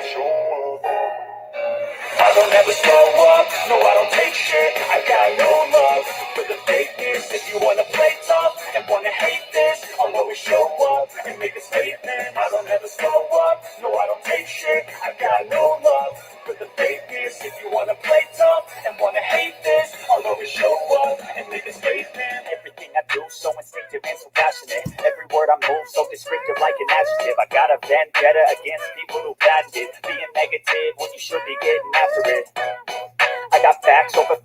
I don't ever slow up, no I don't take shit. I got no love for the fakeness. If you wanna play tough and wanna hate this, I'll always show up and make a statement. I don't ever slow up, no I don't take shit. I got no love for the fakeness. If you wanna play tough and wanna hate this, I'll always show up and make a statement. Everything I do so instinctive and so passionate. Every word I move so descriptive like an adjective. I got a vendetta against people who patented being negative when you should be getting after it. I got facts over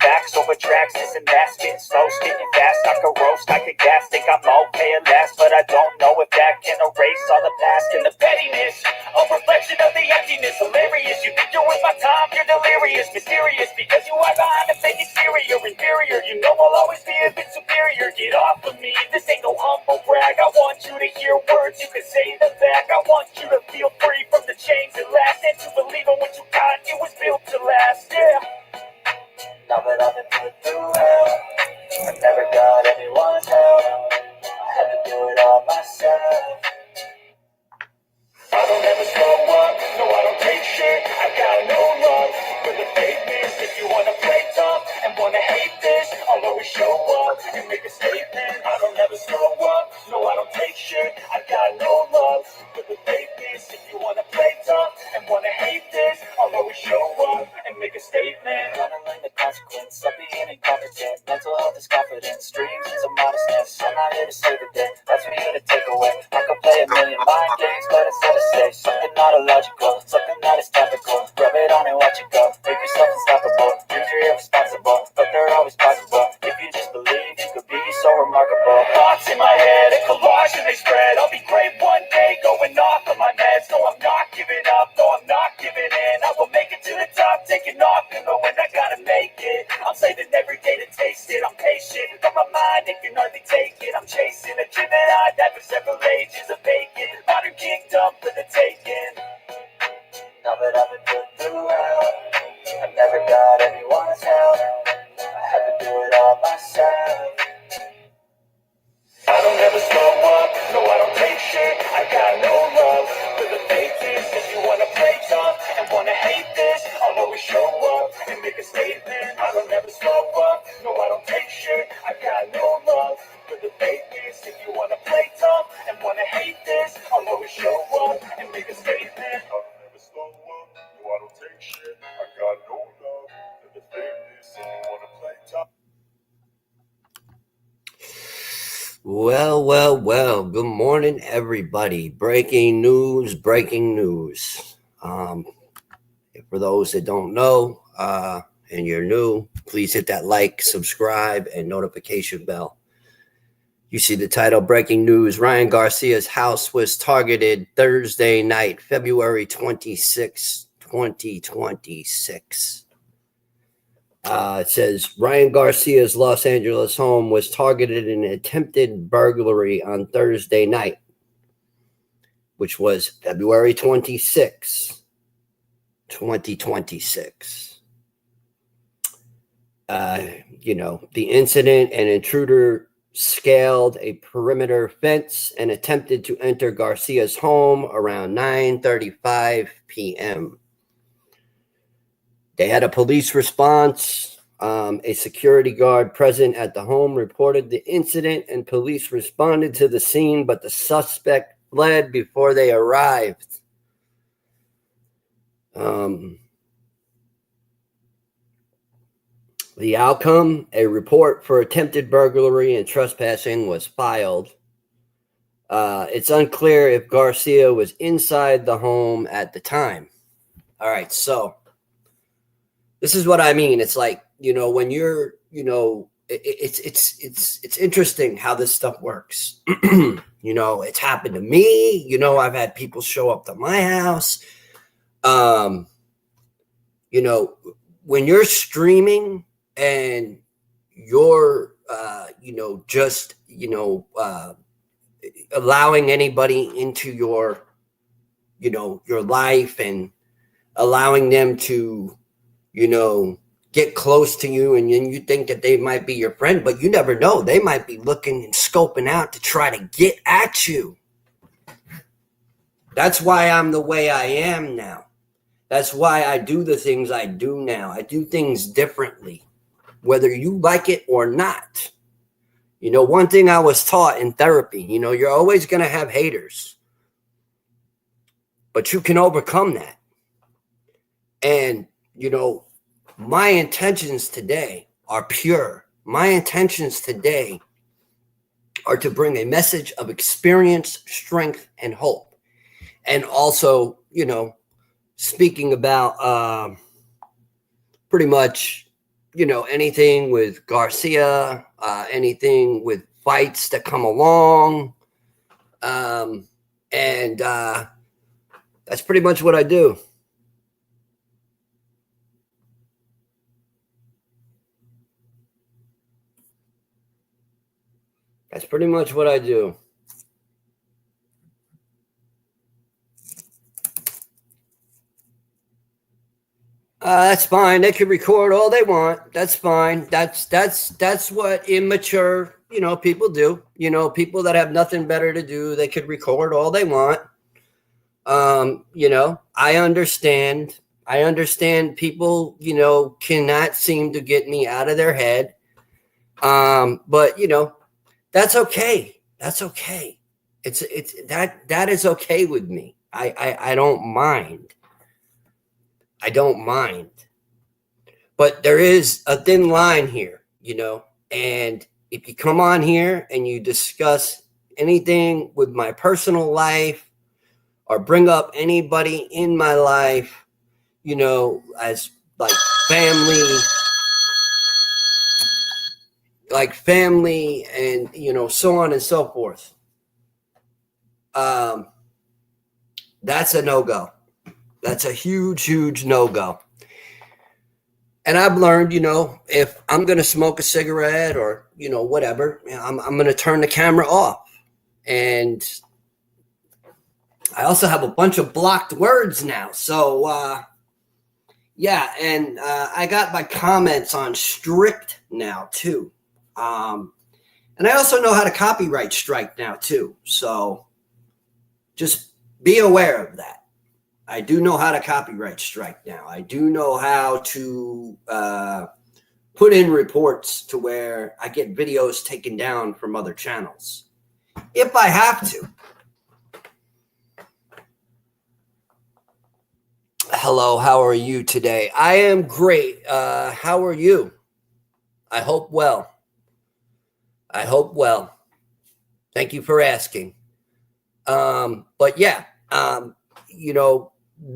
tracks, this and that, spitting slow, spitting fast. I could roast, I could gas, think I'm okay at last, but I don't know if that can erase all the past and the pettiness. A reflection of the emptiness, hilarious. You think you're worth my time, you're delirious, mysterious, because you are behind a fake exterior, inferior. You know I'll always be a bit superior. Get off of me, this ain't no humble brag. I want you to hear words, you can say them back. I want you to feel free from the chains that last, and to believe in what you got, it was built to last, yeah. Now that I've been put through hell, I never got anyone's help. I had to do it all myself. I don't ever slow up, no I don't take shit. I got no love for the fakeness. If you wanna play tough and wanna hate this, I'll always show up and make a statement. I don't ever slow up, no I don't take shit. I got no love for the fakeness. If you wanna play tough and wanna hate this, I'll always show up and make a statement. Gonna learn the consequence of being incompetent. Mental health is confidence, dreams and some modestness. I'm not here to save the day, that's for you to take away. I can play a million mind games, but instead of say something not illogical, something that is topical. Rub it on and watch it go. Make yourself unstoppable. Dreams are irresponsible, but they're always possible. If you just believe, you could be so remarkable. Thoughts in my head, a collage and they spread. I'll be great one day, going off of my meds. No, I'm not giving up, no, I'm not giving in. I will make it to the top, taking off in the wind. I gotta make it. I'm saving every day to taste it. I'm patient, but my mind, it can hardly take it. I'm chasing a dream that I've had for several ages of bacon. Modern kingdom for the taking. Now that I've been put through hell, I never got anyone's help. I had to do it all myself. I don't ever slow up, no I don't take shit. I got no love for the fakeness. If you wanna play tough and wanna hate this, I'll always show up and make a statement. I don't ever slow up, no I don't take shit. I got no love for the fakeness. If you wanna play tough and wanna hate this, I'll always show up and make a statement. I don't ever slow up, no I don't take shit. I got no love for the fakeness. If you wanna play tough. Well. Good morning, everybody. Breaking news. For those that don't know, and you're new, please hit that like, subscribe, and notification bell. You see the title, Breaking News. Ryan Garcia's house was targeted Thursday night, February 26, 2026. It says Ryan Garcia's Los Angeles home was targeted in an attempted burglary on Thursday night, which was February 26, 2026. The incident, an intruder scaled a perimeter fence and attempted to enter Garcia's home around 9:35 p.m. They had a police response. A security guard present at the home reported the incident, and police responded to the scene, but the suspect fled before they arrived. The outcome, a report for attempted burglary and trespassing was filed. It's unclear if Garcia was inside the home at the time. All right, so this is what I mean. It's like, when you're, it's interesting how this stuff works. It's happened to me. I've had people show up to my house. When you're streaming and you're, allowing anybody into your life and allowing them to, get close to you, and then you think that they might be your friend, but you never know. They might be looking and scoping out to try to get at you. That's why I'm the way I am now. That's why I do the things I do now. I do things differently, whether you like it or not. You know, one thing I was taught in therapy, you know, you're always going to have haters, but you can overcome that. And, you know, my intentions today are pure. My intentions today are to bring a message of experience, strength, and hope. And also, you know, speaking about pretty much, you know, anything with Garcia, anything with fights that come along. And that's pretty much what I do. That's pretty much what I do. That's fine. They can record all they want. That's fine. That's what immature, you know, people do. You know, people that have nothing better to do, they could record all they want. You know, I understand. I understand people, you know, cannot seem to get me out of their head. But you know, that's okay. That's okay. It's that is okay with me. I don't mind. I don't mind. But there is a thin line here, you know, and if you come on here and you discuss anything with my personal life or bring up anybody in my life, you know, as like family and, you know, so on and so forth, that's a no-go. That's a huge no-go. And I've learned, you know, if I'm going to smoke a cigarette or, you know, whatever, I'm going to turn the camera off. And I also have a bunch of blocked words now. So, yeah, and I got my comments on strict now, too. And I also know how to copyright strike now, too. So just be aware of that. I do know how to copyright strike now. I do know how to put in reports to where I get videos taken down from other channels if I have to. Hello, how are you today? I am great. How are you? I hope well. I hope well. Thank you for asking. But yeah, you know,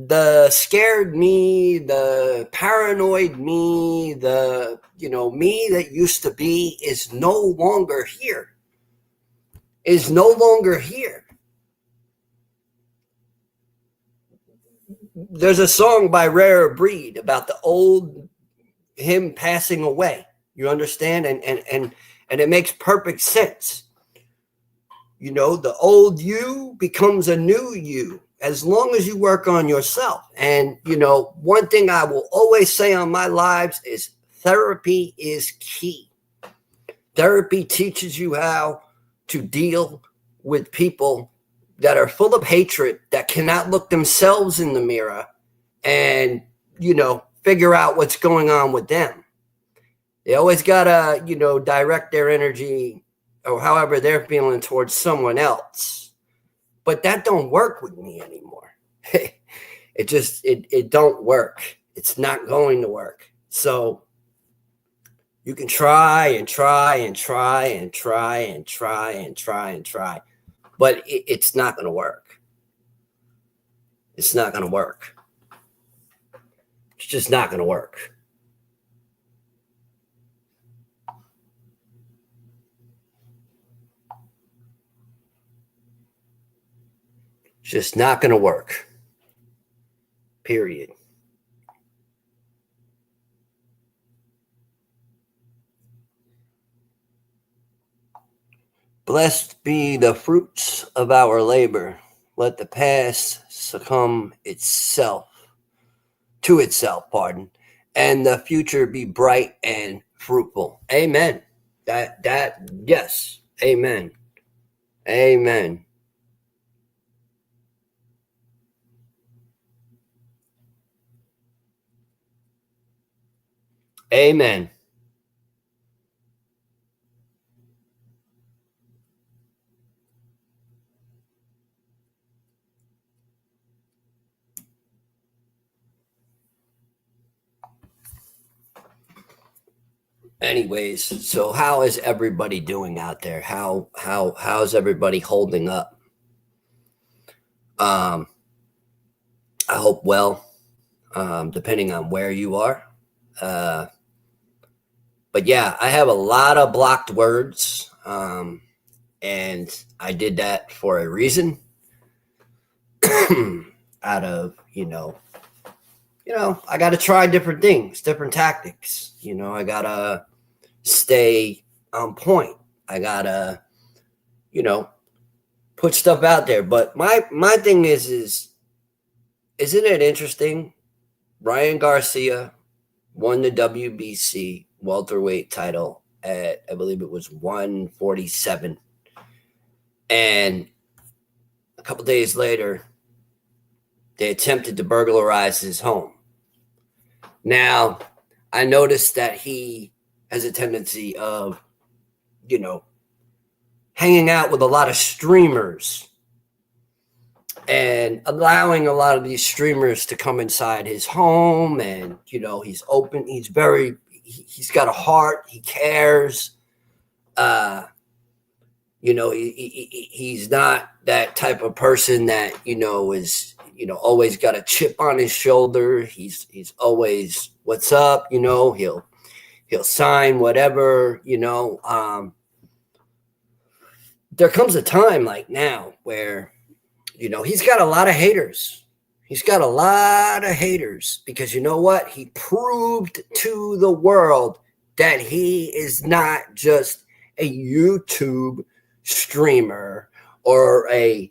the scared me, the paranoid me, the, you know, me that used to be is no longer here. Is no longer here. There's a song by Rare Breed about the old him passing away. You understand? And it makes perfect sense. You know, the old you becomes a new you as long as you work on yourself. And, you know, one thing I will always say on my lives is therapy is key. Therapy teaches you how to deal with people that are full of hatred, that cannot look themselves in the mirror and, you know, figure out what's going on with them. They always got to, you know, direct their energy or however they're feeling towards someone else. But that don't work with me anymore. It don't work. It's not going to work. So you can try and try and try and try and try and try and try, but it's not going to work. It's not going to work. It's just not going to work. It's just not going to work. Period. Blessed be the fruits of our labor. Let the past succumb to itself, and the future be bright and fruitful. Amen. Yes. Amen. Amen. Amen. Anyways, so how is everybody doing out there? How's everybody holding up? I hope well, depending on where you are. But yeah, I have a lot of blocked words, and I did that for a reason. Out of I got to try different things, different tactics. I gotta stay on point. I gotta, put stuff out there. But my thing is isn't it interesting? Ryan Garcia won the WBC welterweight title at, I believe it was 147, and a couple days later, they attempted to burglarize his home. Now, I noticed that he has a tendency of, hanging out with a lot of streamers and allowing a lot of these streamers to come inside his home. And, he's open. He's got a heart. He cares. He's not that type of person that, is, always got a chip on his shoulder. He's always, what's up? He'll sign whatever, there comes a time like now where, he's got a lot of haters. He's got a lot of haters because you know what? He proved to the world that he is not just a YouTube streamer or a,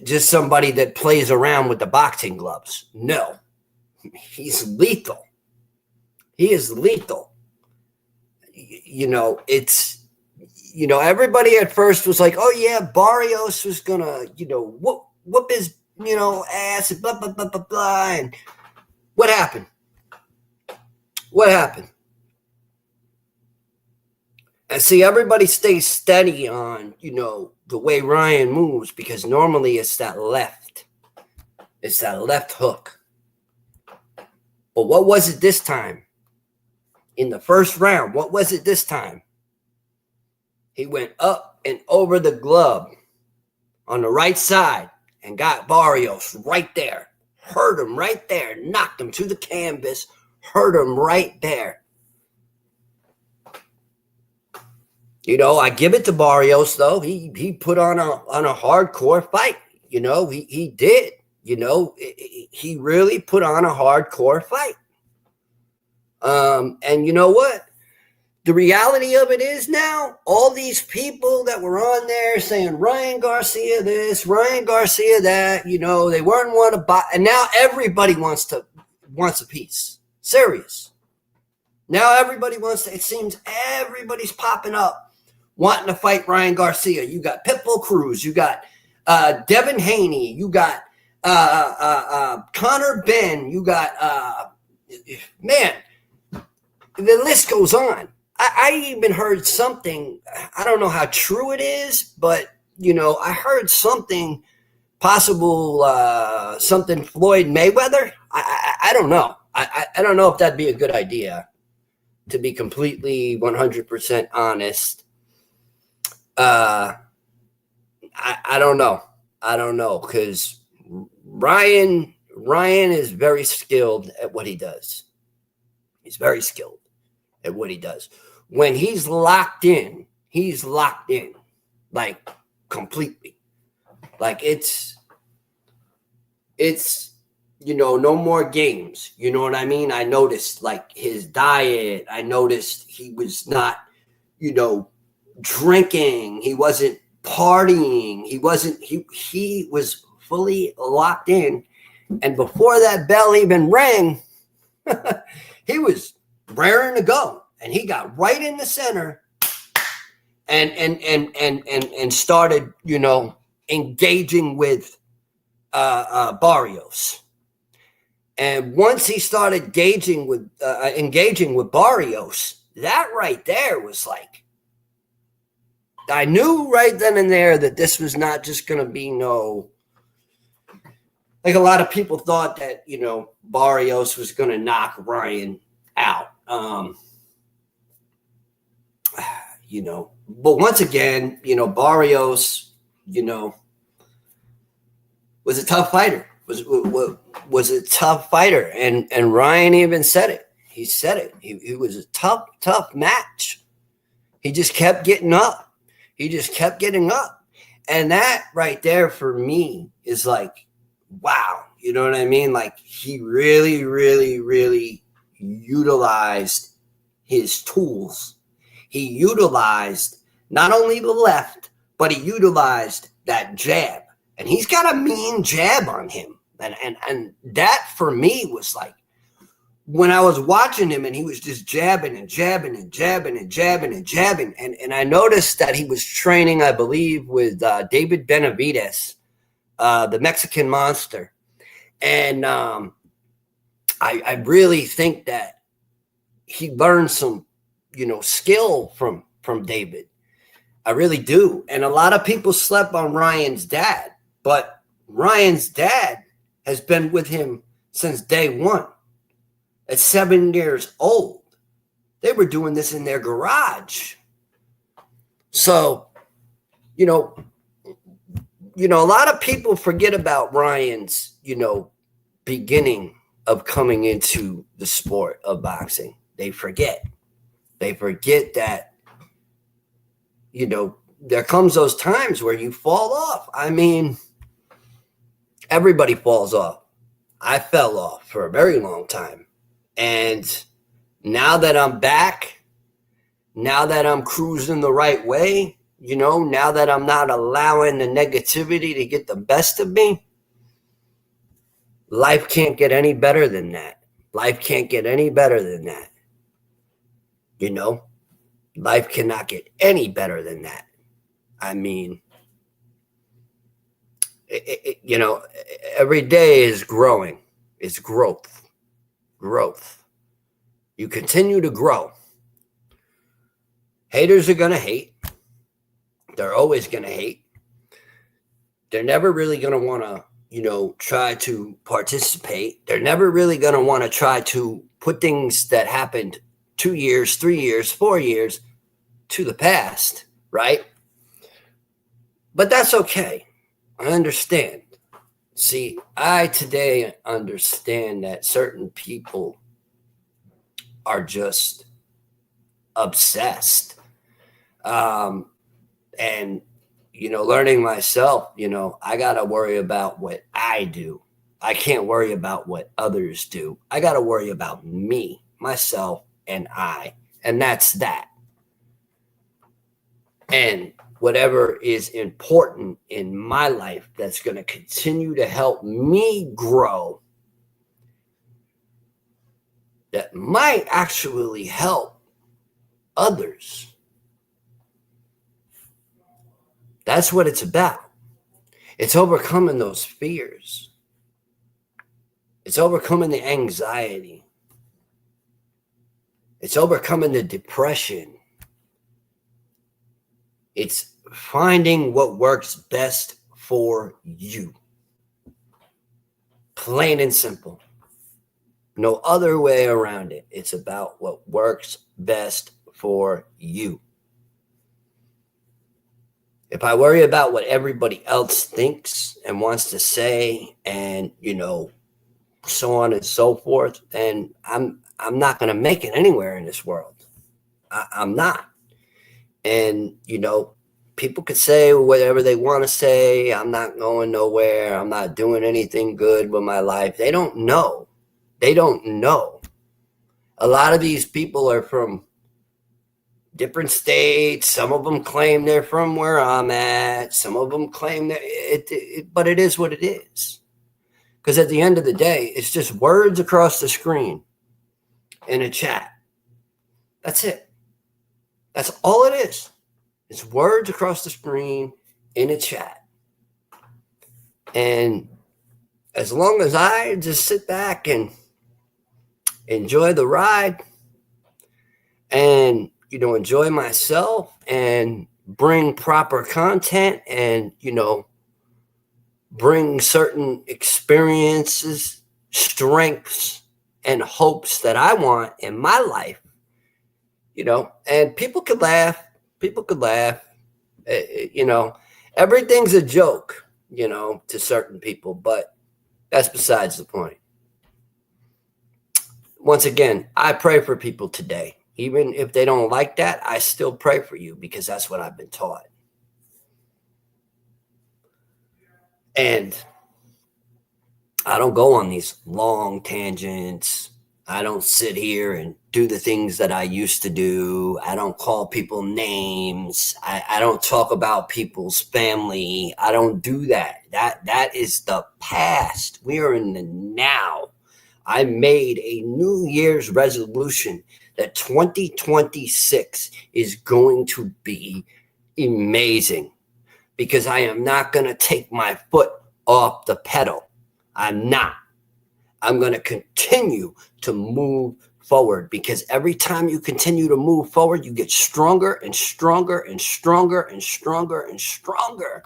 just somebody that plays around with the boxing gloves. No, he's lethal. He is lethal. Everybody at first was like, oh yeah, Barrios was gonna, whoop his, ass and blah, blah, blah, blah, blah. And what happened? What happened? And see, everybody stays steady on, the way Ryan moves because normally it's that left. It's that left hook. But what was it this time? In the first round, what was it this time? He went up and over the glove on the right side and got Barrios right there. Hurt him right there. Knocked him to the canvas. Hurt him right there. I give it to Barrios, though. He put on a hardcore fight. He did. He really put on a hardcore fight. And you know what? The reality of it is now, all these people that were on there saying Ryan Garcia this, Ryan Garcia that, they weren't want to buy, and now everybody wants a piece. Serious. Now everybody it seems everybody's popping up wanting to fight Ryan Garcia. You got Pitbull Cruz, you got Devin Haney, you got Connor Ben, you got man, the list goes on. I even heard something, I don't know how true it is, but, I heard something possible, something Floyd Mayweather. I don't know. I don't know if that'd be a good idea, to be completely 100% honest. I don't know. I don't know, because Ryan is very skilled at what he does. He's very skilled at what he does. When he's locked in, like completely. Like it's no more games. You know what I mean? I noticed like his diet. I noticed he was not, drinking. He wasn't partying. He was fully locked in. And before that bell even rang, he was raring to go. And he got right in the center and started, engaging with Barrios. And once he started engaging with Barrios, that right there was like, I knew right then and there that this was not just going to be like a lot of people thought that, Barrios was going to knock Ryan out. But once again, Barrios, was a tough fighter, was a tough fighter. And Ryan even said it. He said it. He was a tough match. He just kept getting up. He just kept getting up. And that right there for me is like, wow. You know what I mean? Like, he really, really, really utilized his tools. He utilized not only the left, but he utilized that jab. And he's got a mean jab on him. And that for me was like, when I was watching him and he was just jabbing and jabbing and jabbing and jabbing and jabbing. And I noticed that he was training, I believe, with David Benavidez, the Mexican Monster. And I really think that he learned some, skill from David. I really do. And a lot of people slept on Ryan's dad, but Ryan's dad has been with him since day one. At 7 years old, they were doing this in their garage. So, a lot of people forget about Ryan's, beginning of coming into the sport of boxing. They forget. They forget that, there comes those times where you fall off. I mean, everybody falls off. I fell off for a very long time. And now that I'm back, now that I'm cruising the right way, now that I'm not allowing the negativity to get the best of me, life can't get any better than that. Life can't get any better than that. Life cannot get any better than that. I mean, every day is growing. It's growth. You continue to grow. Haters are going to hate. They're always going to hate. They're never really going to want to, try to participate. They're never really going to want to try to put things that happened 2 years, 3 years, 4 years to the past, right? But that's okay. I understand. See, I today understand that certain people are just obsessed. And, learning myself, I got to worry about what I do. I can't worry about what others do. I got to worry about me, myself, and I. And that's that. And whatever is important in my life that's going to continue to help me grow, that might actually help others. That's what it's about. It's overcoming those fears. It's overcoming the anxiety. It's overcoming the depression. It's finding what works best for you. Plain and simple. No other way around it. It's about what works best for you. If I worry about what everybody else thinks and wants to say and, so on and so forth, then I'm not going to make it anywhere in this world. I'm not. And, people could say whatever they want to say. I'm not going nowhere. I'm not doing anything good with my life. They don't know. They don't know. A lot of these people are from different states. Some of them claim they're from where I'm at. Some of them claim that but it is what it is. Because at the end of the day, it's just words across the screen in a chat. That's it. That's all it is. It's words across the screen in a chat. And as long as I just sit back and enjoy the ride and, enjoy myself and bring proper content and, bring certain experiences, strengths, and hopes that I want in my life, and people could laugh. People could laugh. Everything's a joke, to certain people, but that's besides the point. Once again, I pray for people today. Even if they don't like that, I still pray for you because that's what I've been taught. And I don't go on these long tangents. I don't sit here and do the things that I used to do. I don't call people names. I don't talk about people's family. I don't do that. That is the past. We are in the now. I made a New Year's resolution that 2026 is going to be amazing because I am not going to take my foot off the pedal. I'm not. I'm going to continue to move forward because every time you continue to move forward, you get stronger and stronger and stronger and stronger and stronger.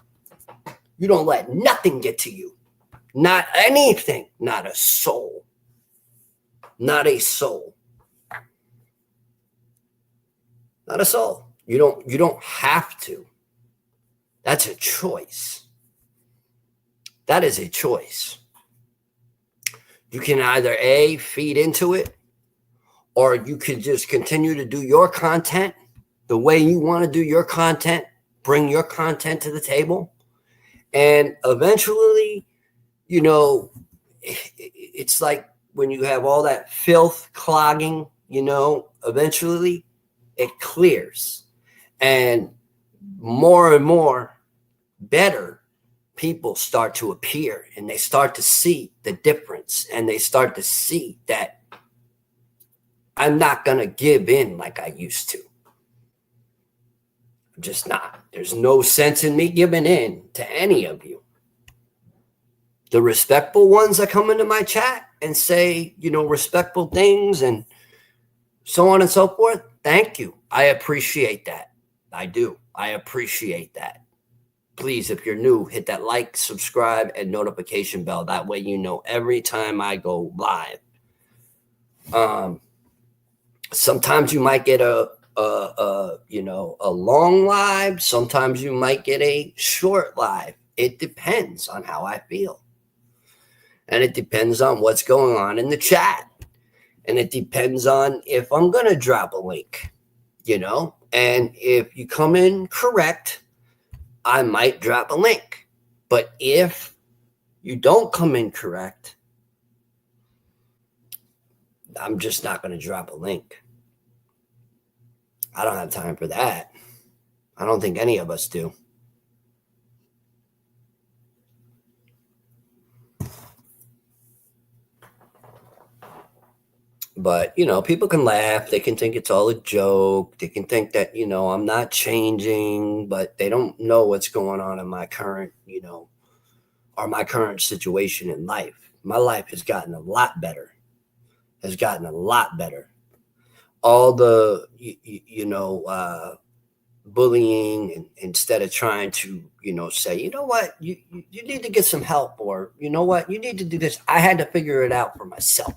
You don't let nothing get to you. Not anything. Not a soul. Not a soul. Not a soul. You don't have to. That's a choice. That is a choice. You can either A, feed into it, or you can just continue to do your content the way you want to do your content, bring your content to the table. And eventually, it's like when you have all that filth clogging, eventually it clears. And more better people start to appear and they start to see the difference and they start to see that I'm not going to give in like I used to. I'm just not. There's no sense in me giving in to any of you. The respectful ones that come into my chat and say, respectful things and so on and so forth, thank you. I appreciate that. I do. I appreciate that. Please, if you're new, hit that like, subscribe, and notification bell. That way you know every time I go live. Sometimes you might get a long live. Sometimes you might get a short live. It depends on how I feel. And it depends on what's going on in the chat. And it depends on if I'm going to drop a link, And if you come in correct, I might drop a link. But if you don't come in correct, I'm just not going to drop a link. I don't have time for that. I don't think any of us do. But, people can laugh. They can think it's all a joke. They can think that, I'm not changing, but they don't know what's going on in my current, or my current situation in life. My life has gotten a lot better. All the, bullying, and instead of trying to, say, what, you need to get some help, or, what, you need to do this. I had to figure it out for myself.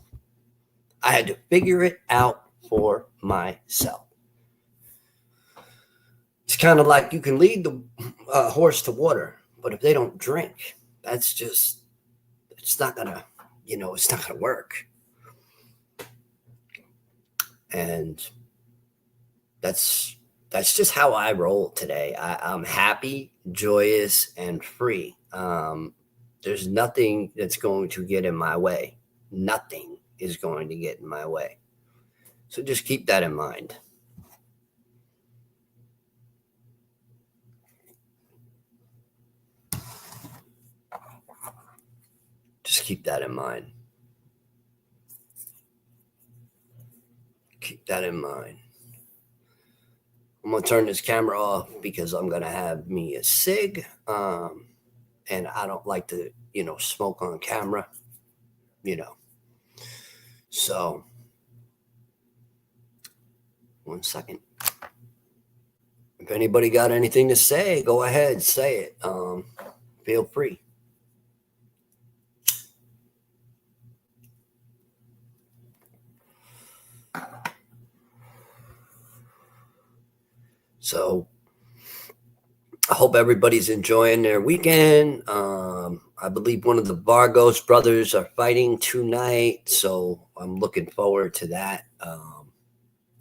It's kind of like you can lead the horse to water, but if they don't drink, it's not gonna, it's not gonna work. And that's just how I roll today. I'm happy, joyous, and free. There's nothing that's going to get in my way. Nothing is going to get in my way. So just keep that in mind. Just keep that in mind. Keep that in mind. I'm going to turn this camera off because I'm going to have me a cig. And I don't like to smoke on camera, So, 1 second. If anybody got anything to say, go ahead, say it. Feel free. So, I hope everybody's enjoying their weekend. I believe one of the Vargos brothers are fighting tonight, so I'm looking forward to that. I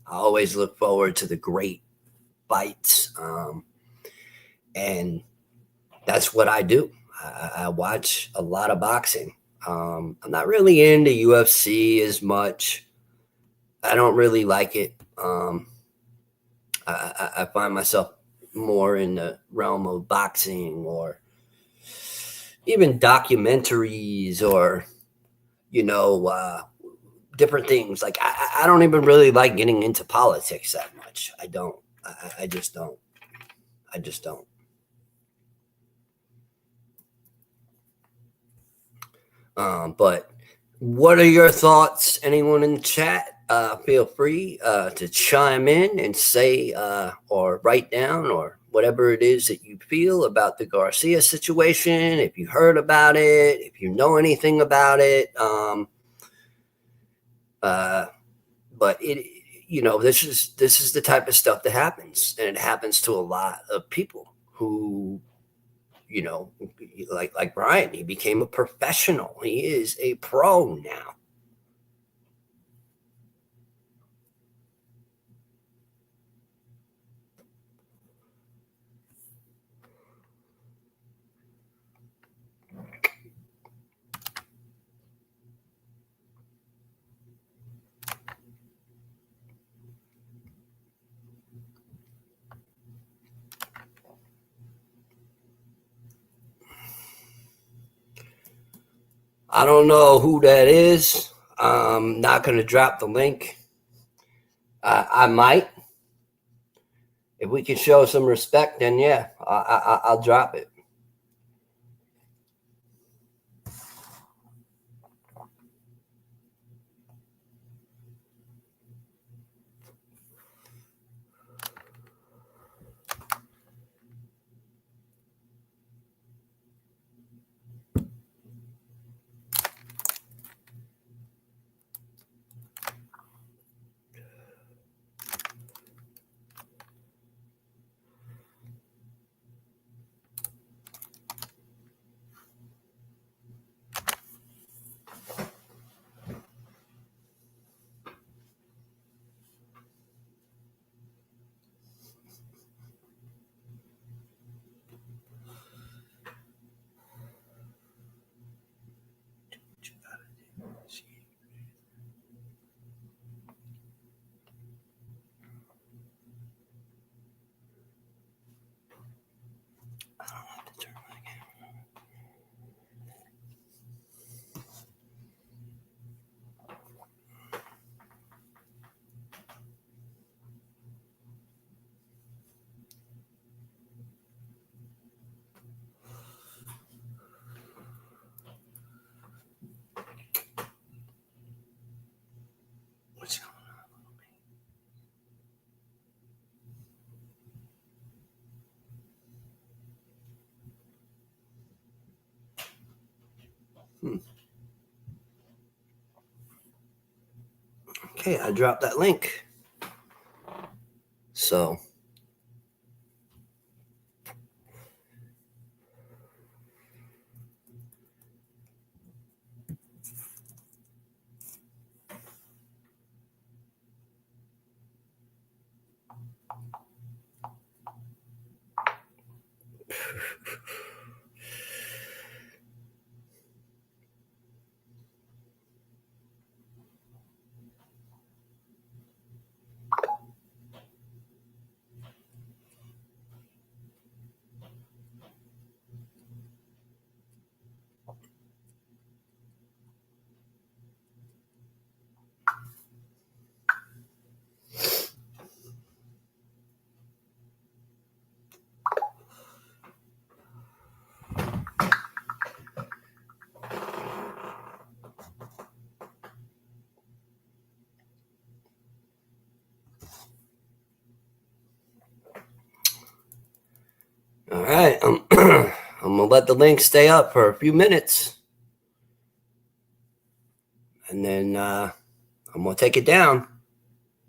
always look forward to the great fights, and that's what I do. I watch a lot of boxing. I'm not really into UFC as much. I don't really like it. I find myself more in the realm of boxing or even documentaries or different things. Like I don't even really like getting into politics that much. I don't. I just don't. I just don't. But what are your thoughts? Anyone in the chat? Feel free to chime in and say or write down or whatever it is that you feel about the Garcia situation. If you heard about it, if you know anything about it. But this is the type of stuff that happens, and it happens to a lot of people who, like Brian. He became a professional. He is a pro now. I don't know who that is. I'm not going to drop the link. I might. If we can show some respect, then yeah, I'll drop it. What's going on? Okay, I dropped that link. So. right. I'm gonna let the link stay up for a few minutes, and then I'm gonna take it down.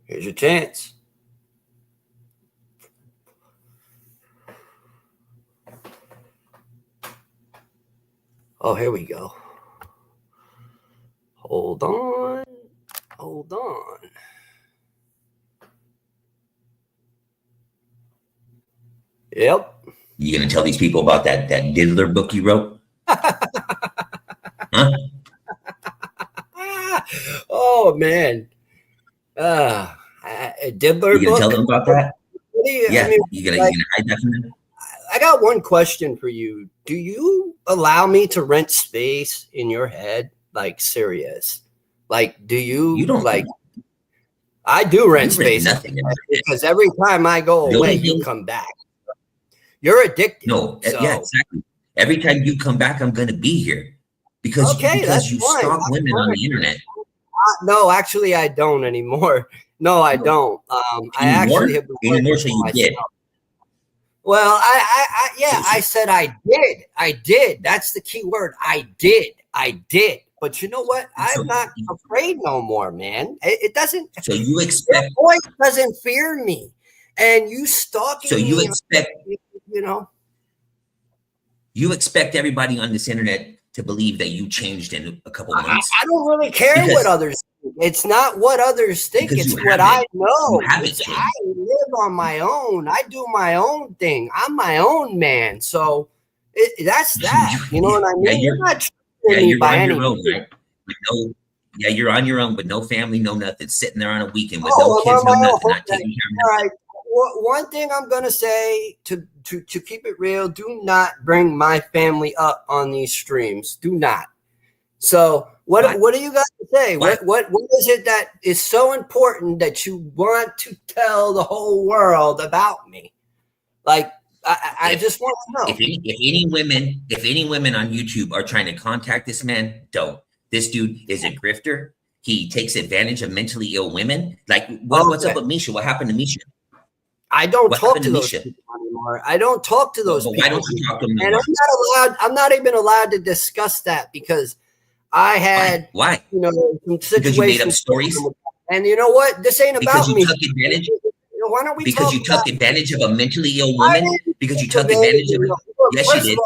Here's your chance. Oh, here we go. Hold on. Hold on. Yep. You gonna tell these people about that Diddler book you wrote? Huh? Oh man. Diddler You gonna book? tell them about that? Yeah. I mean, You gonna hide that from them? I got one question for you. Do you allow me to rent space in your head? Like serious? Like, do you don't like? I do rent you rent space nothing in my head. because every time I go The away, only you thing- come back. You're addicted. No, So, yeah, exactly. Every time you come back, I'm gonna be here because that's you fine. stalk That's women on fine. the internet. No, actually, I don't anymore. No, I don't. I actually have been Anymore, working so for you did. myself. Well, I said I did. I did. That's the key word. I did. But you know what? I'm not afraid no more, man. It doesn't. So you Your expect. voice doesn't fear me, and you stalking So you me. expect. You know. You expect everybody on this internet to believe that you changed in a couple months. I don't really care what others think. It's not what others think. It's what I know. I live on my own. I do my own thing. I'm my own man. So that's that. You know what I mean? You're not treating me by any means. Right? You're on your own, but no family, no nothing. Sitting there on a weekend with no kids, no nothing. Not taking care of. All right. One thing I'm gonna say to keep it real: do not bring my family up on these streams. Do not. So what do you got to say? What is it that is so important that you want to tell the whole world about me? Like I just want to know. If any women on YouTube are trying to contact this man, don't. This dude is a grifter. He takes advantage of mentally ill women. Like what's up with Misha? What happened to Misha? I don't talk to those people anymore. I don't talk to those people. Why don't you talk to them? And I'm not even allowed to discuss that because I had why? You know, some situations. Because you made up stories. And you know what? This ain't about me. Took advantage. Why don't we? Because you took advantage of a mentally ill woman. Because you took advantage of it. Yes, you did.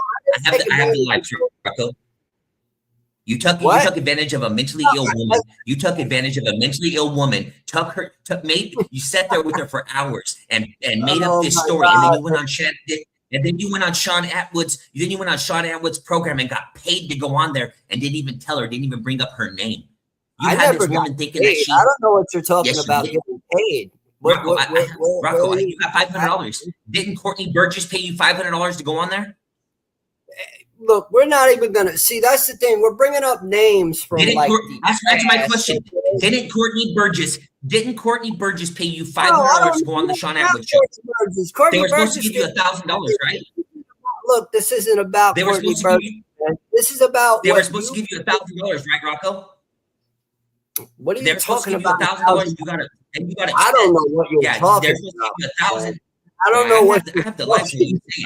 I have the live show, Rocco. You took advantage of a mentally ill woman. You took advantage of a mentally ill woman. You sat there with her for hours and made up this story, and then you went on Sean Atwood's. Then you went on Sean Atwood's program and got paid to go on there, and didn't even tell her, didn't even bring up her name. You had this woman thinking that she. I don't know what you're talking about getting paid. Rocco, you got $500. Didn't Courtney Burgess pay you $500 to go on there? Look, we're not even gonna see. That's the thing. We're bringing up names from that's my question. Didn't Courtney Burgess pay you $500 to go on the Sean Atwood show? They were supposed to give you $1,000, right? Look, this isn't about Courtney Burgess. This is about. They were supposed to give you $1,000, right, Rocco? What are you talking about? $1,000. You got it. I don't know what you're talking about. I don't know what I have the live show you say.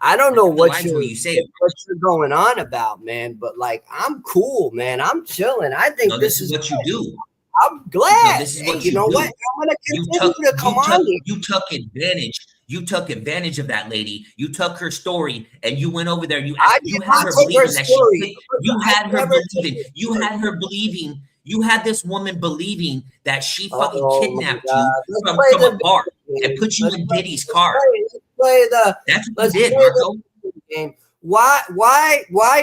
I don't know what you're going on about, man. But like, I'm cool, man. I'm chilling. I think this is what you do. I'm glad. No, this is what you know do. what? I'm gonna continue to come on here. You took advantage. You took advantage of that lady. You took her story and you went over there. You had her believing that you had her believing. You had her believing. You had this woman believing that she fucking kidnapped you from a bar and put you in Diddy's car. That's what you did, Marco. Why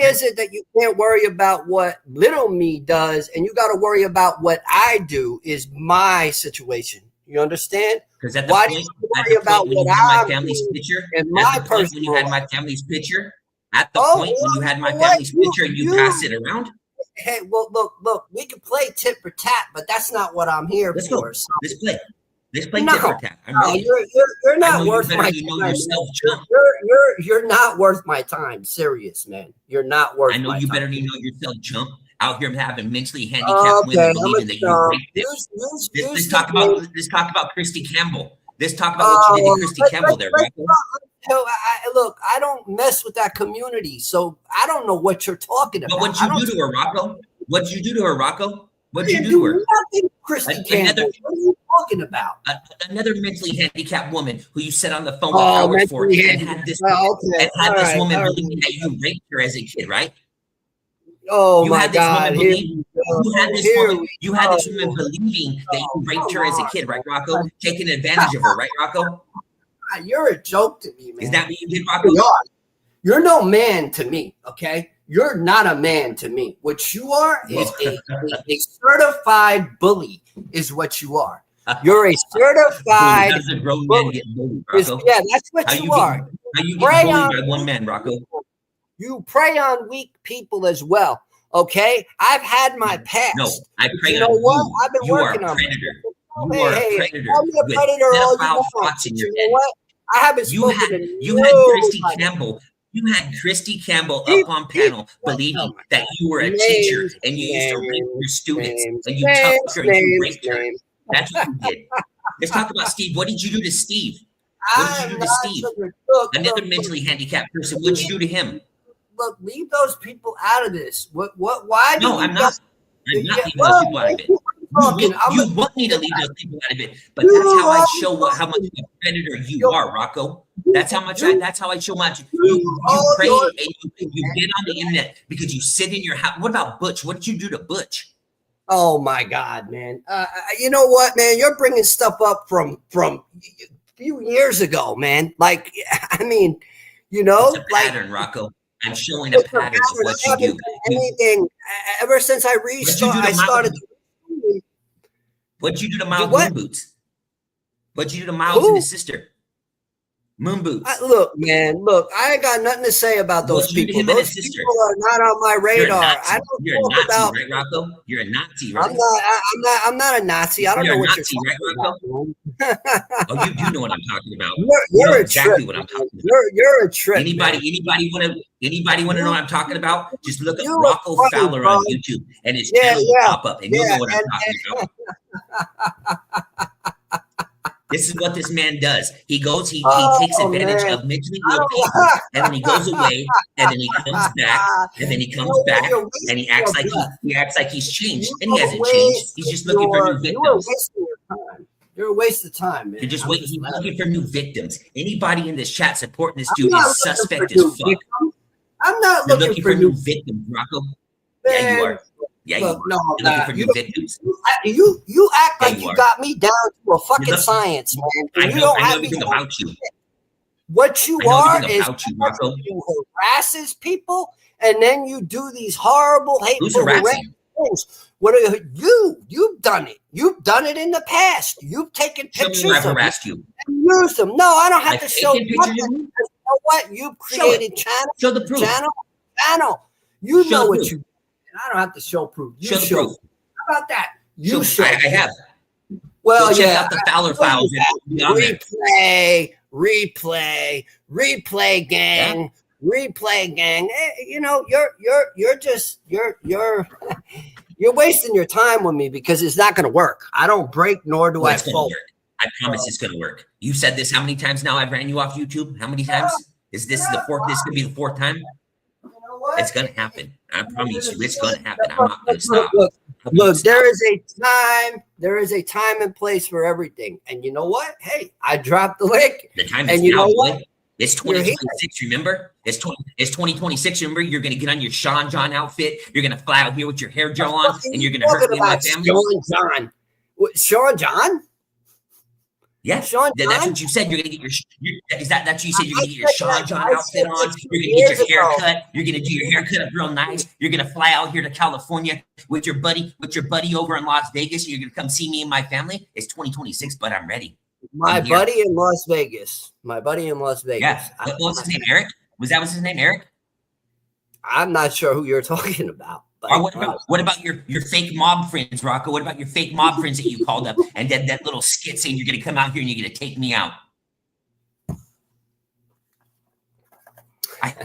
is it that you can't worry about what little me does and you got to worry about what I do is my situation? You understand? Because at the point, when you had my family's picture, when you had my family's picture, at the point when you had my family's picture and you pass it around. Hey, well, look, we can play tit for tat, but that's not what I'm here for. So. Let's play tit for tat. You're not worth my time. You're not worth my time. Serious, man. You're not worth my time. I know you better know yourself, chump. Out here having mentally handicapped women believing that you raped them. Let's talk about Christy Campbell. Let's talk about what you did to Christy Campbell there, right? look, I don't mess with that community, so I don't know what you're talking about. But what'd you do to her, Rocco? What'd you do to her, Rocco? What'd you do to her? Nothing, Christy Campbell. What are you talking about? Another mentally handicapped woman who you sat on the phone with Howard for and had this woman believing that you raped her as a kid, right? Oh my God! You had this woman believing that you raped her as a kid, right, Rocco? Taking advantage of her, right, Rocco? You're a joke to me, man. Is that what you did, Rocco? You're no man to me, okay? You're not a man to me. What you are is a certified bully, is what you are. You're a certified bully. Yeah, that's what you are. How you get bullied by one man, Rocco? You prey on weak people as well, okay? I've had my past. No, I prey you know on what? you. I've been working on it. You are a predator. Call me a predator all you want. You know what? I haven't spoken to you had Christy Campbell. You had Christy Campbell up on panel believing that you were a teacher and you used to rape your students and you took her and you raped her. That's what you did. Let's talk about Steve. What did you do to Steve? What did you do to Steve? Another mentally handicapped person. What did you do to him? Look, leave those people out of this. Why? No, I'm not. I'm not leaving those people out of it. You want me to leave those people out of it, but that's how I show how much of a predator you are, Rocco. That's how much. That's how I show much you pray and you get on the internet because you sit in your house. What about Butch? What did you do to Butch? Oh my God, man! You know what, man? You're bringing stuff up from a few years ago, man. Like, I mean, you know, it's a pattern, Rocco. I'm showing a pattern of what you do. Anything ever since I started. What'd you do to Miles Moon Boots? What'd you do to Miles and his sister? Moon Boots. Look, man, I ain't got nothing to say about those people. Those people are not on my radar. I don't You're a Nazi, right, Rocco? You're a Nazi, right? I'm not a Nazi. I don't know what you're talking about. Oh, you do know what I'm talking about. You're exactly what I'm talking about. You're a trip. Anybody want to know what I'm talking about? Just look up Rocco Fowler on YouTube, and his channel will pop up, and you'll know what I'm talking about. This is what this man does. He goes, he takes advantage of mentally ill people, and then he goes away, and then he comes back, and then he comes back, and he acts like he's changed, and he hasn't changed. He's just looking for new victims. You're a waste of time, man. You're just waiting. He's looking for new victims. Anybody in this chat supporting this dude is suspect as fuck. I'm not looking for new victims, Rocco. Yeah, you are. Yeah, look, you're looking for new victims. You act like you got me down to a fucking science, man. I know everything about you. What you are is you harasses people, and then you do these horrible, hateful things. What are you've done it. You've done it in the past. You've taken pictures of harassed you and used them. No, I don't have to show you. You know what? You've created channel. Show the proof. Channel. You know what you. I don't have to show proof. You show the proof. How about that? You show. I have. Well, check out the Fowler files. Replay, gang. Yeah. Replay, gang. You know, you're wasting your time with me because it's not going to work. I don't break, nor do I fold. I promise it's going to work. You said this how many times now? I've ran you off YouTube. How many times? Is this the fourth? This could be the fourth time. It's going to happen. I promise you, it's going to happen. I'm not going to stop. Look, there is a time and place for everything. And you know what? Hey, I dropped the link. The time is now, boy. It's 2026, remember? It's 2026, remember? You're going to get on your Sean John outfit. You're going to fly out here with your hair gel on, and you're going to hurt me and my family. Sean John? Yeah, Sean John? That's what you said. You're going to get that's what you said. You're going to get your Sean John outfit on. You're going to get your hair cut. You're going to do your haircut up real nice. You're going to fly out here to California with your buddy over in Las Vegas. You're going to come see me and my family. It's 2026, but I'm ready. My buddy in Las Vegas. Yeah. What was his name? Eric? Was his name? Eric? I'm not sure who you're talking about. Or what about your fake mob friends, Rocco? What about your fake mob friends that you called up and that little skit saying you're going to come out here and you're going to take me out?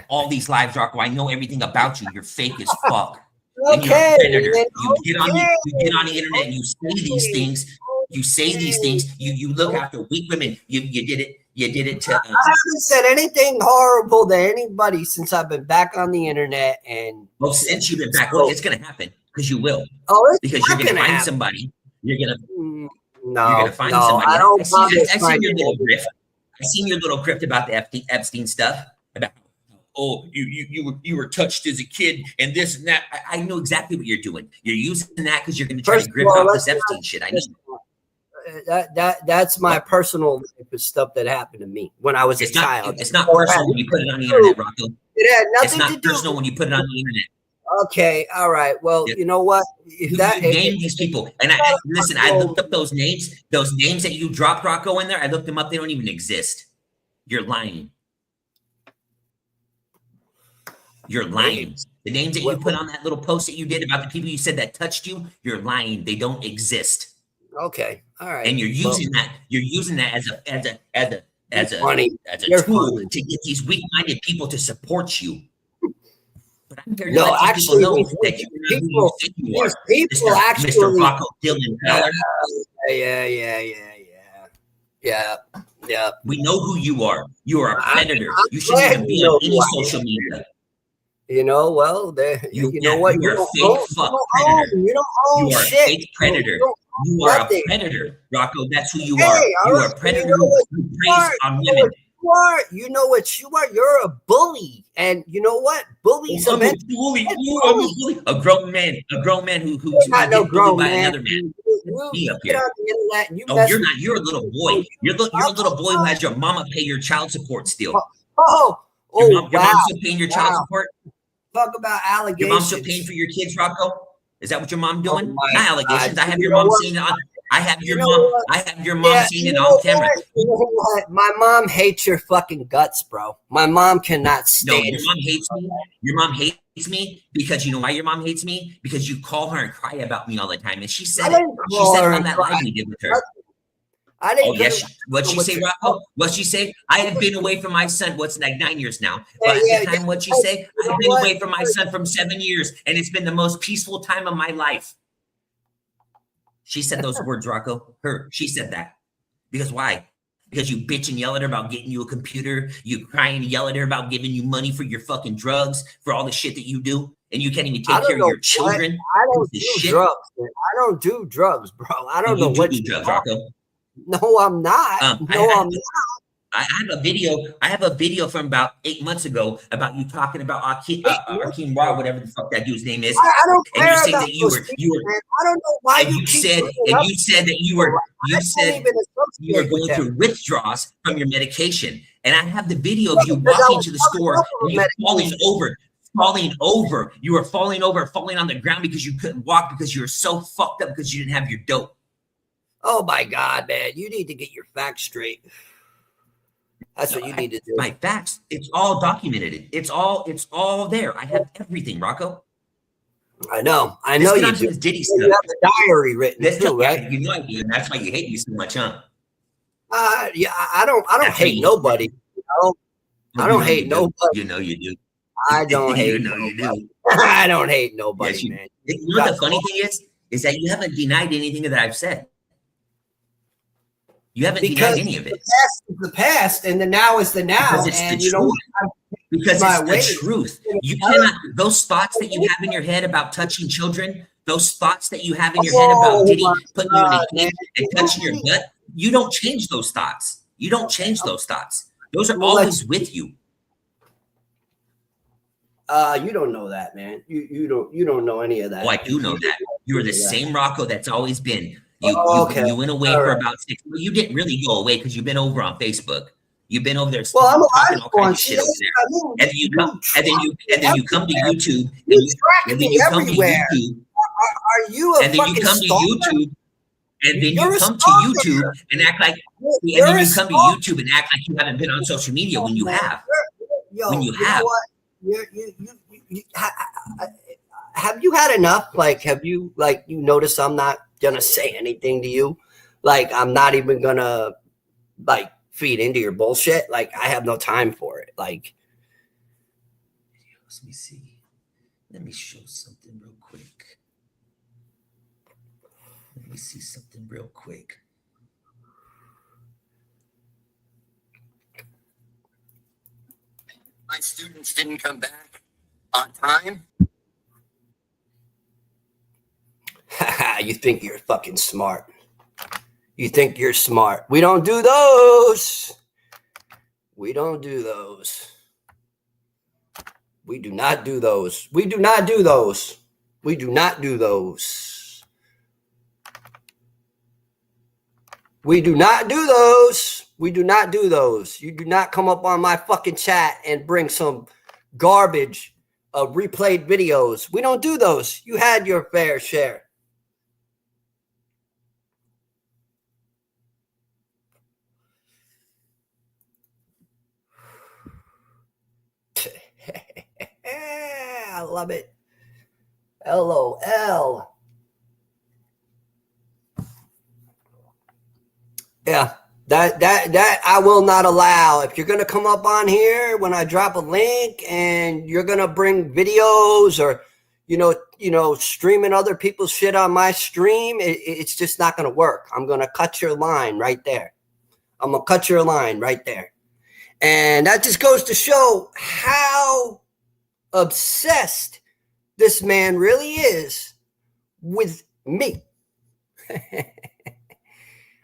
All these lives, Rocco. I know everything about you. You're fake as fuck. And you're a predator. You get on the internet and you say these things. You say these things. You look after weak women. You did it. You did it to. I haven't said anything horrible to anybody since I've been back on the internet. And well, since you've been back, well, it's going to happen because you will. Oh, because you're going to find somebody. You're going to find somebody. I don't. I seen your little grift. I seen your little grift about the Epstein stuff. About you were touched as a kid and this and that. I know exactly what you're doing. You're using that because you're going to try to grift off this Epstein shit. I know. That's my personal stuff that happened to me when I was a child. It's not personal when you put it on the internet, Rocco. It had nothing to do. It's not personal when you put it on the internet. Okay, all right. Well, you know what? You name these people, and listen. I looked up those names. Those names that you dropped, Rocco, in there. I looked them up. They don't even exist. You're lying. You're lying. The names that you put on that little post that you did about the people you said that touched you. You're lying. They don't exist. Okay, all right. And you're using that. You're using that as a tool to get these weak-minded people to support you. But I'm here to let actually, people know that you're not who you think you are. People actually, Mr. Rocco Dylan Feller. Yeah. We know who you are. You are a predator. You shouldn't even be on any social media. You know, well, you know what? You are a fake fuck predator. You don't own you are shit. A fake predator. You are a predator, Rocco. That's who you are. You are a predator who preys on women. You know what you are? You're a bully, and you know what? Bullies. I'm a bully. I'm a bully. A grown man who's not no grown by man. another man. You up here. You're not. You're a little boy. You're a little boy who has your mama pay your child support still. Your mom's still paying your child support. Talk about allegations. Your mom's still paying for your kids, Rocco? Is that what your mom doing? Not allegations. I have your mom saying it on. I have your mom. I have your mom saying it on camera. You know what? My mom hates your fucking guts, bro. My mom cannot stand. No, your mom hates me. Your mom hates me because you know why your mom hates me? Because you call her and cry about me all the time, and she said it. She said it on that live we did with her. I didn't. Oh yes. What'd she say, Rocco? What'd she say? I have been away from my son. What's like 9 years now? But at the time, what'd she say? I've been away from my son from 7 years, and it's been the most peaceful time of my life. She said those words, Rocco. She said that. Because why? Because you bitch and yell at her about getting you a computer. You cry and yell at her about giving you money for your fucking drugs, for all the shit that you do, and you can't even take care of your children. I don't do drugs. Man. I don't do drugs, bro. I don't know what you do, Rocco. No, I'm not. I'm not. I have a video from about 8 months ago about you talking about Akeem Ra, whatever the fuck that dude's name is. I don't care and you about that you were. I don't know why you said that you were going through withdrawals from your medication, and I have the video of you walking to the store and you falling over. You were falling on the ground because you couldn't walk because you were so fucked up because you didn't have your dope. Oh my God, man! You need to get your facts straight. That's what you need to do. My facts. It's all documented. It's all there. I have everything, Rocco. I know you do. Diddy stuff. You have the diary written too, right? Yeah, you know I do, and that's why you hate me so much, huh? Yeah, I don't hate nobody. I don't hate nobody. You know you do. I don't hate. You know you do. I don't hate nobody, man. You know what the funny thing is that you haven't denied anything that I've said. You haven't denied any of it. The past is the past, and the now is the now. Because it's the truth. Because it's the truth. You cannot. Those thoughts that you have in your head about touching children, those thoughts that you have in your head about Diddy putting you in a cage and touching your gut, you don't change those thoughts. You don't change those thoughts. Those are always with you. You don't know that, man. You don't know any of that. Oh, I do know that. You're the same Rocco that's always been. You went away for about 6 months. You didn't really go away because you've been over on Facebook. You've been over there talking all kinds of shit over there. And then you come to YouTube. And then you come to YouTube. Are you a fucking stalker? And then you come to YouTube and act like you haven't been on social media when you have. When you have. Have you had enough? Like, have you you notice I'm not gonna say anything to you? Like, I'm not even gonna feed into your bullshit. Like, I have no time for it. Like, let me see. Let me show something real quick. Let me see something real quick. students didn't come back on time. You think you're fucking smart. You think you're smart. We don't do those. We don't do those. We do not do those. We do not do those. We do not do those. We do not do those. We do not do those. You do not come up on my fucking chat and bring some garbage of replayed videos. We don't do those. You had your fair share. I love it. LOL. Yeah, that I will not allow. If you're gonna come up on here when I drop a link and you're gonna bring videos or streaming other people's shit on my stream, it's just not gonna work. I'm gonna cut your line right there. I'm gonna cut your line right there. And that just goes to show how obsessed this man really is with me.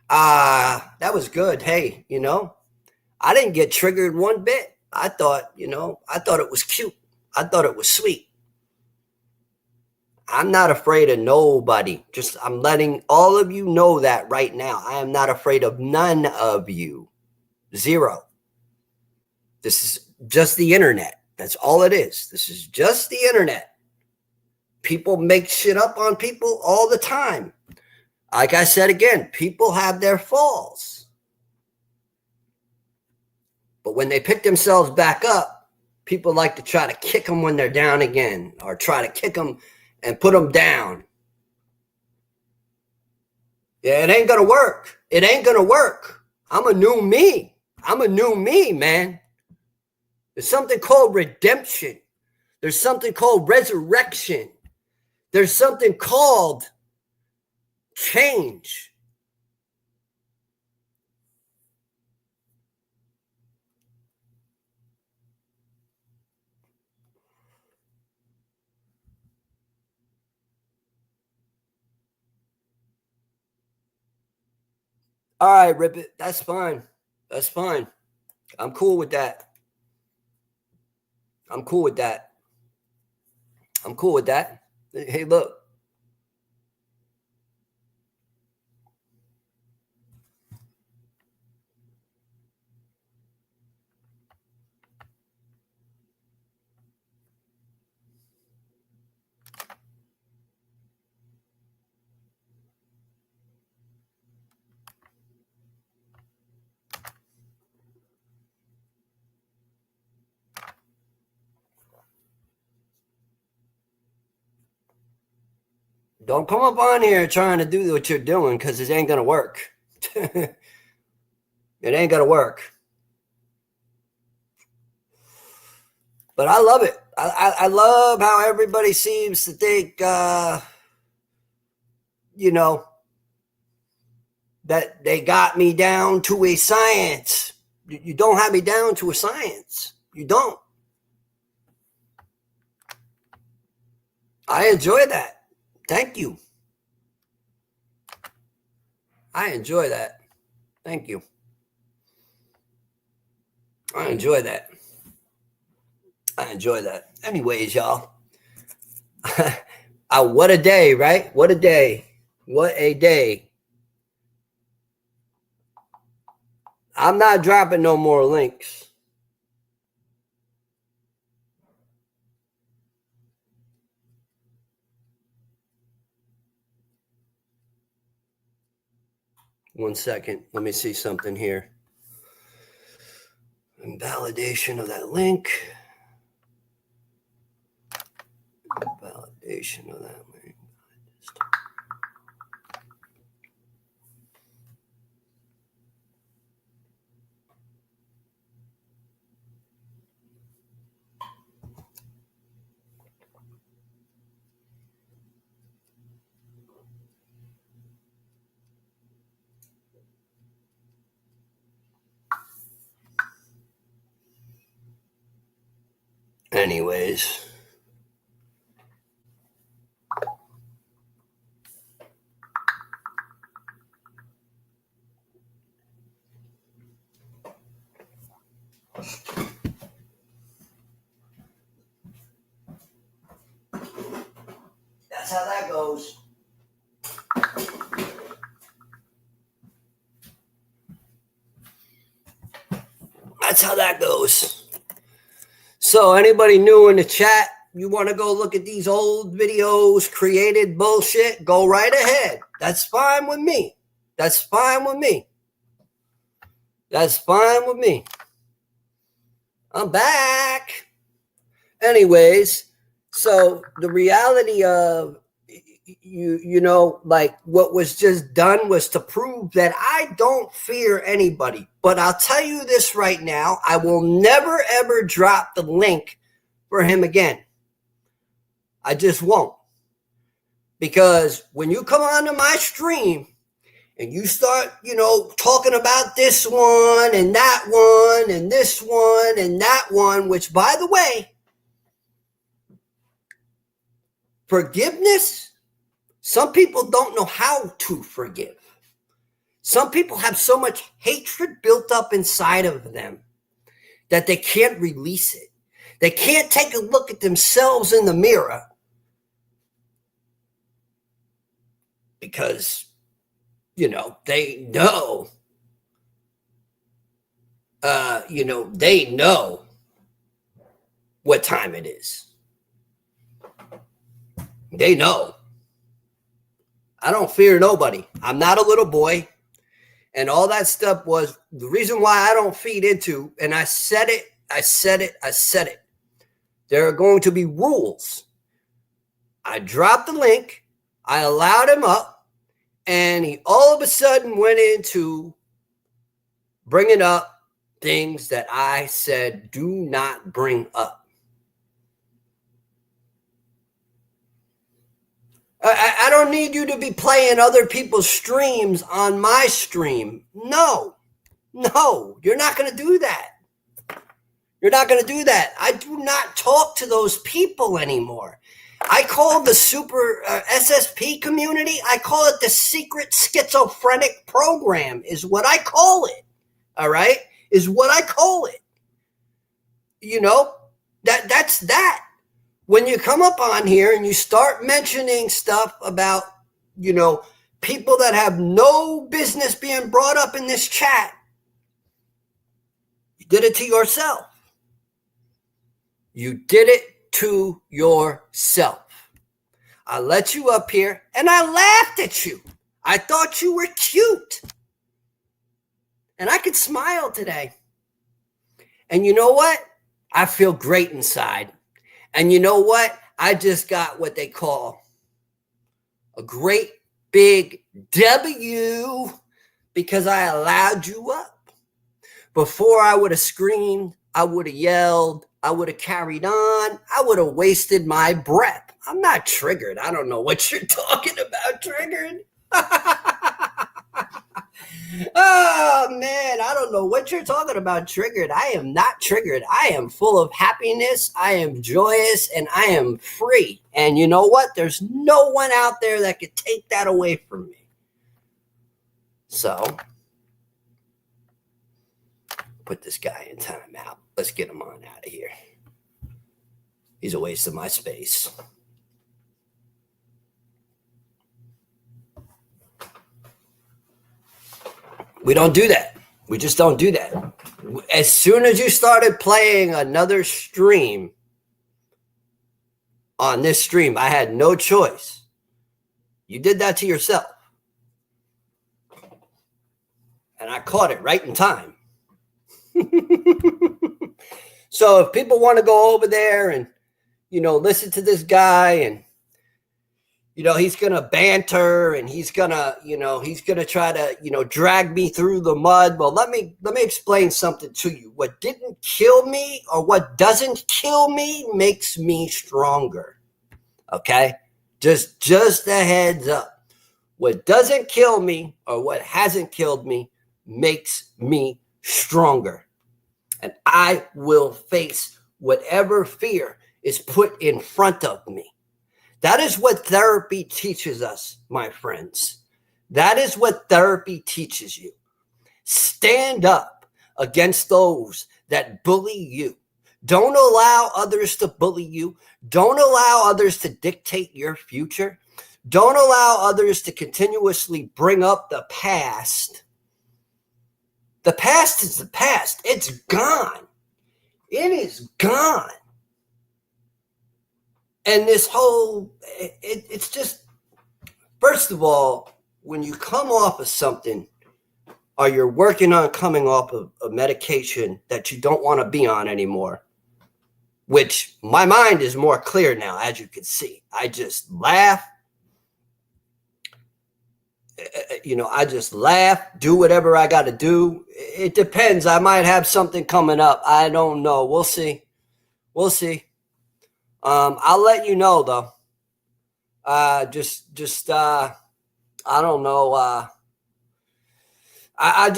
That was good. Hey, I didn't get triggered one bit. I thought it was cute. I thought it was sweet. I'm not afraid of nobody. I'm letting all of you know that right now. I am not afraid of none of you. Zero. This is just the internet. That's all it is. This is just the internet. People make shit up on people all the time. Like I said again, people have their falls. But when they pick themselves back up, people like to try to kick them when they're down again, or try to kick them and put them down. Yeah, it ain't going to work. It ain't going to work. I'm a new me. I'm a new me, man. There's something called redemption. There's something called resurrection. There's something called change. All right, Rip It. That's fine. That's fine. I'm cool with that. I'm cool with that. I'm cool with that. Hey, look. Don't come up on here trying to do what you're doing, because it ain't going to work. It ain't going to work. But I love it. I love how everybody seems to think, that they got me down to a science. You don't have me down to a science. You don't. I enjoy that. Thank you. I enjoy that. Thank you. I enjoy that. I enjoy that. Anyways, y'all. What a day, right? What a day. What a day. I'm not dropping no more links. One second. Let me see something here. Validation of that link. Validation of that link. Anyways. That's how that goes. That's how that goes. So anybody new in the chat, you want to go look at these old videos, created bullshit, go right ahead. That's fine with me. That's fine with me. That's fine with me. I'm back. Anyways, so the reality of you know, like what was just done was to prove that I don't fear anybody. But I'll tell you this right now, I will never ever drop the link for him again. I just won't. Because when you come onto my stream and you start, you know, talking about this one and that one and this one and that one, which by the way, forgiveness, some people don't know how to forgive. Some people have so much hatred built up inside of them that they can't release it. They can't take a look at themselves in the mirror because, you know, they know, they know what time it is. They know. I don't fear nobody. I'm not a little boy. And all that stuff was the reason why I don't feed into, and I said it. There are going to be rules. I dropped the link. I allowed him up. And he all of a sudden went into bringing up things that I said do not bring up. I don't need you to be playing other people's streams on my stream. No, you're not going to do that. You're not going to do that. I do not talk to those people anymore. I call the super SSP community, I call it the secret schizophrenic program is what I call it. All right? Is what I call it. You know, that's that. When you come up on here and you start mentioning stuff about, you know, people that have no business being brought up in this chat, you did it to yourself. You did it to yourself. I let you up here and I laughed at you. I thought you were cute. And I could smile today. And you know what? I feel great inside. And you know what? I just got what they call a great big W because I allowed you up. Before I would have screamed, I would have yelled, I would have carried on, I would have wasted my breath. I'm not triggered. I don't know what you're talking about, triggered. Oh, man, I don't know what you're talking about, triggered. I am not triggered. I am full of happiness. I am joyous, and I am free. And you know what? There's no one out there that could take that away from me. So, put this guy in timeout. Let's get him on out of here. He's a waste of my space. We don't do that. We just don't do that. As soon as you started playing another stream on this stream, I had no choice. You did that to yourself. And I caught it right in time. So if people want to go over there and, you know, listen to this guy and, you know, he's going to banter and he's going to, you know, he's going to try to, you know, drag me through the mud. Well, let me explain something to you. What didn't kill me or what doesn't kill me makes me stronger. Okay? Just a heads up. What doesn't kill me or what hasn't killed me makes me stronger. And I will face whatever fear is put in front of me. That is what therapy teaches us, my friends. That is what therapy teaches you. Stand up against those that bully you. Don't allow others to bully you. Don't allow others to dictate your future. Don't allow others to continuously bring up the past. The past is the past. It's gone. It is gone. And this whole, it's just, first of all, when you come off of something, or you're working on coming off of a medication that you don't want to be on anymore, which my mind is more clear now, as you can see. I just laugh. I just laugh, do whatever I got to do. It depends. I might have something coming up. I don't know. We'll see. We'll see. I'll let you know, though. I don't know. I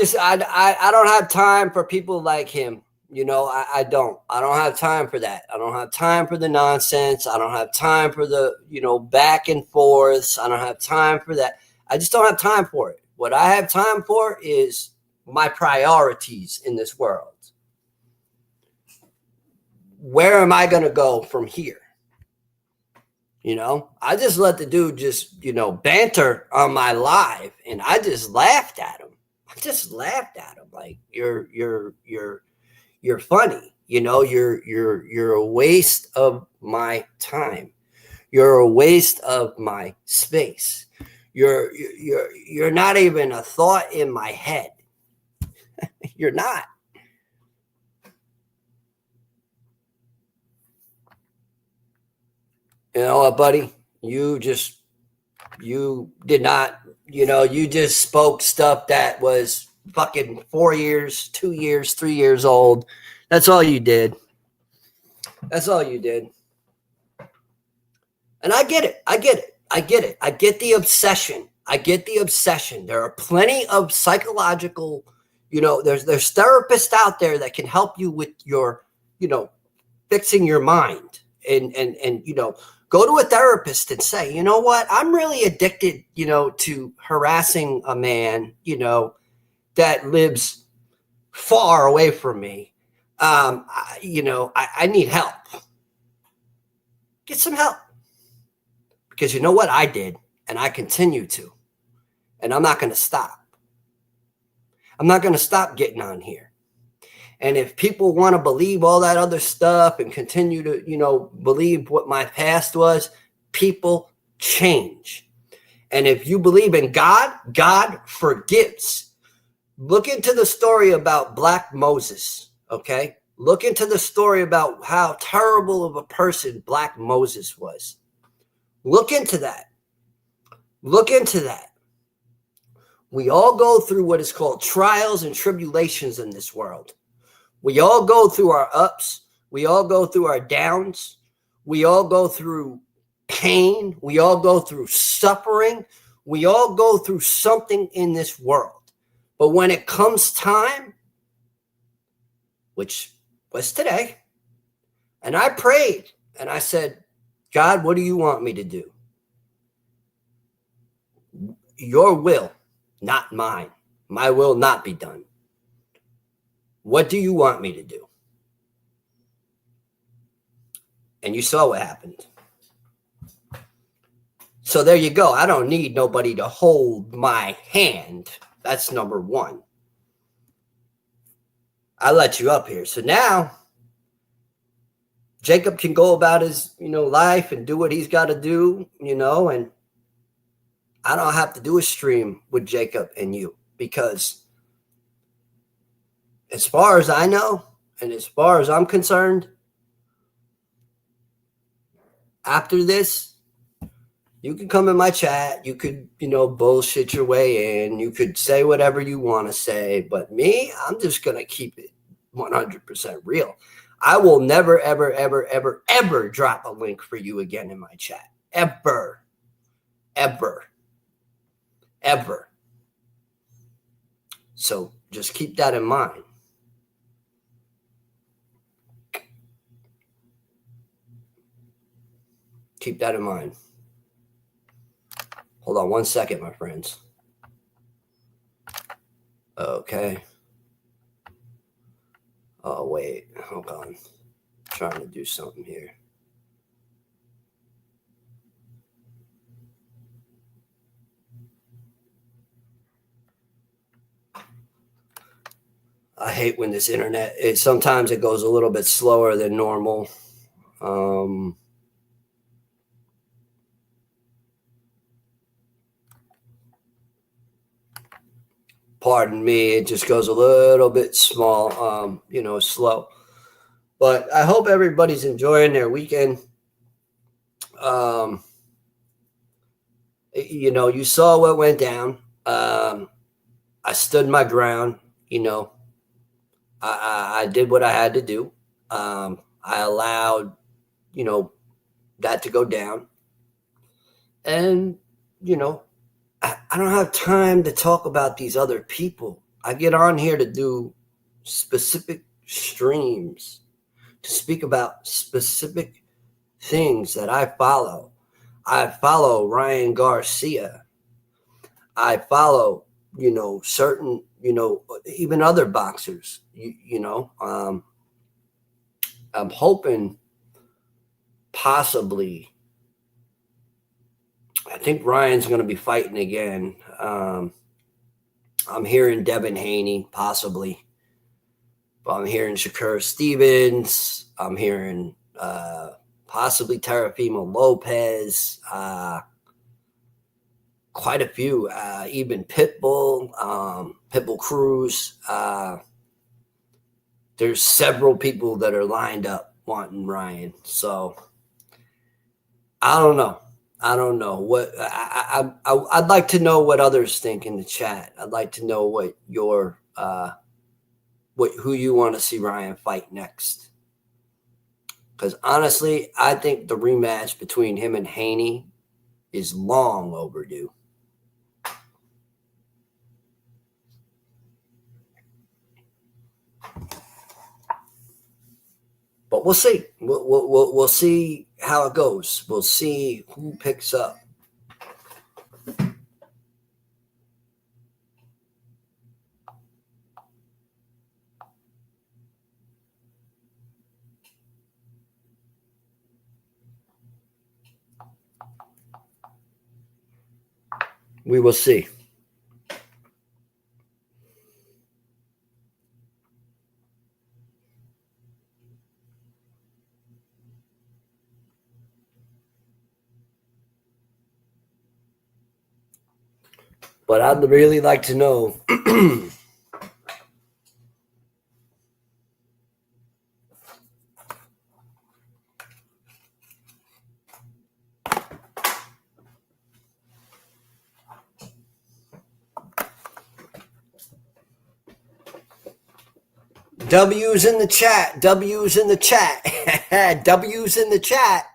don't have time for people like him. I don't have time for that. I don't have time for the nonsense. I don't have time for the, back and forths. I don't have time for that. I just don't have time for it. What I have time for is my priorities in this world. Where am I going to go from here? I just let the dude just, banter on my live, and I just laughed at him. Like, you're funny. You're a waste of my time. You're a waste of my space. You're not even a thought in my head. You're not. You know what, buddy? You did not, you just spoke stuff that was fucking 4 years, 2 years, 3 years old. That's all you did. That's all you did. And I get it. I get the obsession. There are plenty of psychological, there's therapists out there that can help you with your, fixing your mind and go to a therapist and say, you know what, I'm really addicted, to harassing a man, that lives far away from me. I need help. Get some help. Because you know what I did, and I continue to, and I'm not going to stop. I'm not going to stop getting on here. And if people want to believe all that other stuff and continue to, believe what my past was, people change. And if you believe in God, God forgives. Look into the story about Black Moses, okay? Look into the story about how terrible of a person Black Moses was. Look into that. Look into that. We all go through what is called trials and tribulations in this world. We all go through our ups. We all go through our downs. We all go through pain. We all go through suffering. We all go through something in this world. But when it comes time, which was today, and I prayed and I said, God, what do you want me to do? Your will, not mine. My will not be done. What do you want me to do? And you saw what happened. So there you go. I don't need nobody to hold my hand. That's number one. I let you up here. So now Jacob can go about his, life and do what he's got to do, and I don't have to do a stream with Jacob and you, because as far as I know, and as far as I'm concerned, after this, you can come in my chat. You could, bullshit your way in. You could say whatever you want to say. But me, I'm just going to keep it 100% real. I will never, ever, ever, ever, ever drop a link for you again in my chat. Ever. Ever. Ever. So just keep that in mind. keep that in mind. Hold on 1 second, my friends. Okay. Oh, wait. Hold on. Trying to do something here. I hate when this internet, sometimes it goes a little bit slower than normal. Pardon me, it just goes a little bit small, slow. But I hope everybody's enjoying their weekend. You saw what went down. I stood my ground. I did what I had to do. I allowed, that to go down. And, I don't have time to talk about these other people. I get on here to do specific streams, to speak about specific things that I follow. I follow Ryan Garcia. I follow, certain, even other boxers, I'm hoping possibly, I think Ryan's going to be fighting again. I'm hearing Devin Haney, possibly. But I'm hearing Shakur Stevens. I'm hearing possibly Teofimo Lopez. Quite a few. Even Pitbull Cruz. There's several people that are lined up wanting Ryan. So I don't know. What I'd like to know what others think in the chat. I'd like to know what your who you want to see Ryan fight next. Because honestly, I think the rematch between him and Haney is long overdue. But we'll see. We'll see how it goes. We'll see who picks up. We will see. But I'd really like to know W's in the chat. W's in the chat. W's in the chat.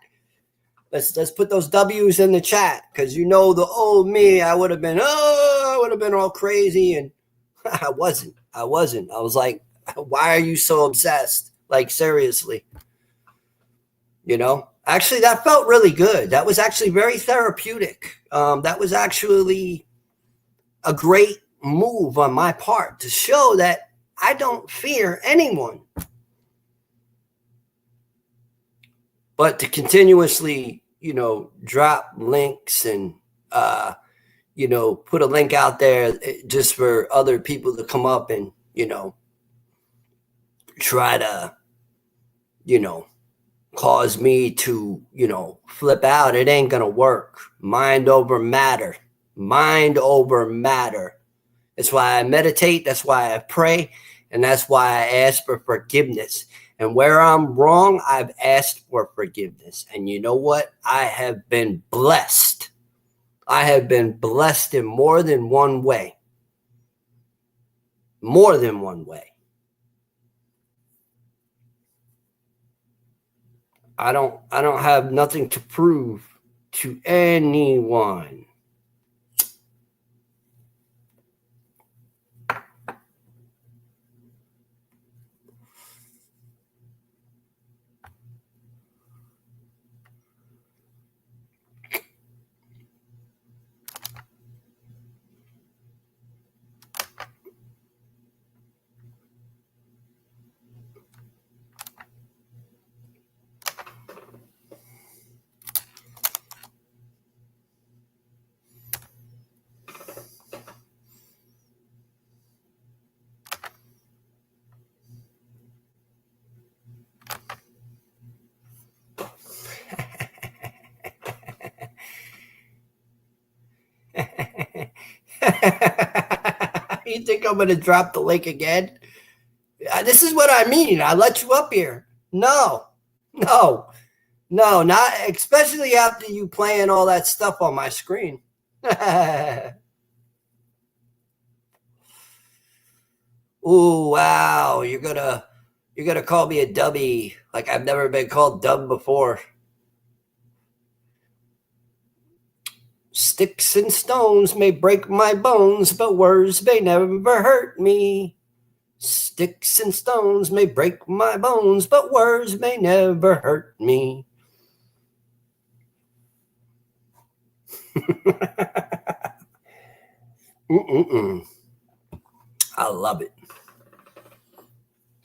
Let's put those W's in the chat, because the old me, I would have been all crazy, and I wasn't. I was like, why are you so obsessed? Like, seriously. Actually, that felt really good. That was actually very therapeutic. That was actually a great move on my part to show that I don't fear anyone. But to continuously, drop links and, put a link out there just for other people to come up and, try to, cause me to, flip out. It ain't going to work. Mind over matter. Mind over matter. That's why I meditate. That's why I pray. And that's why I ask for forgiveness. And where I'm wrong, I've asked for forgiveness. And you know what? I have been blessed. I have been blessed in more than one way. More than one way. I don't have nothing to prove to anyone. You think I'm going to drop the link again? This is what I mean. I let you up here. No, not especially after you playing all that stuff on my screen. Ooh, wow. You're gonna call me a dubby like I've never been called dumb before. Sticks and stones may break my bones, but words may never hurt me. Sticks and stones may break my bones, but words may never hurt me. I love it.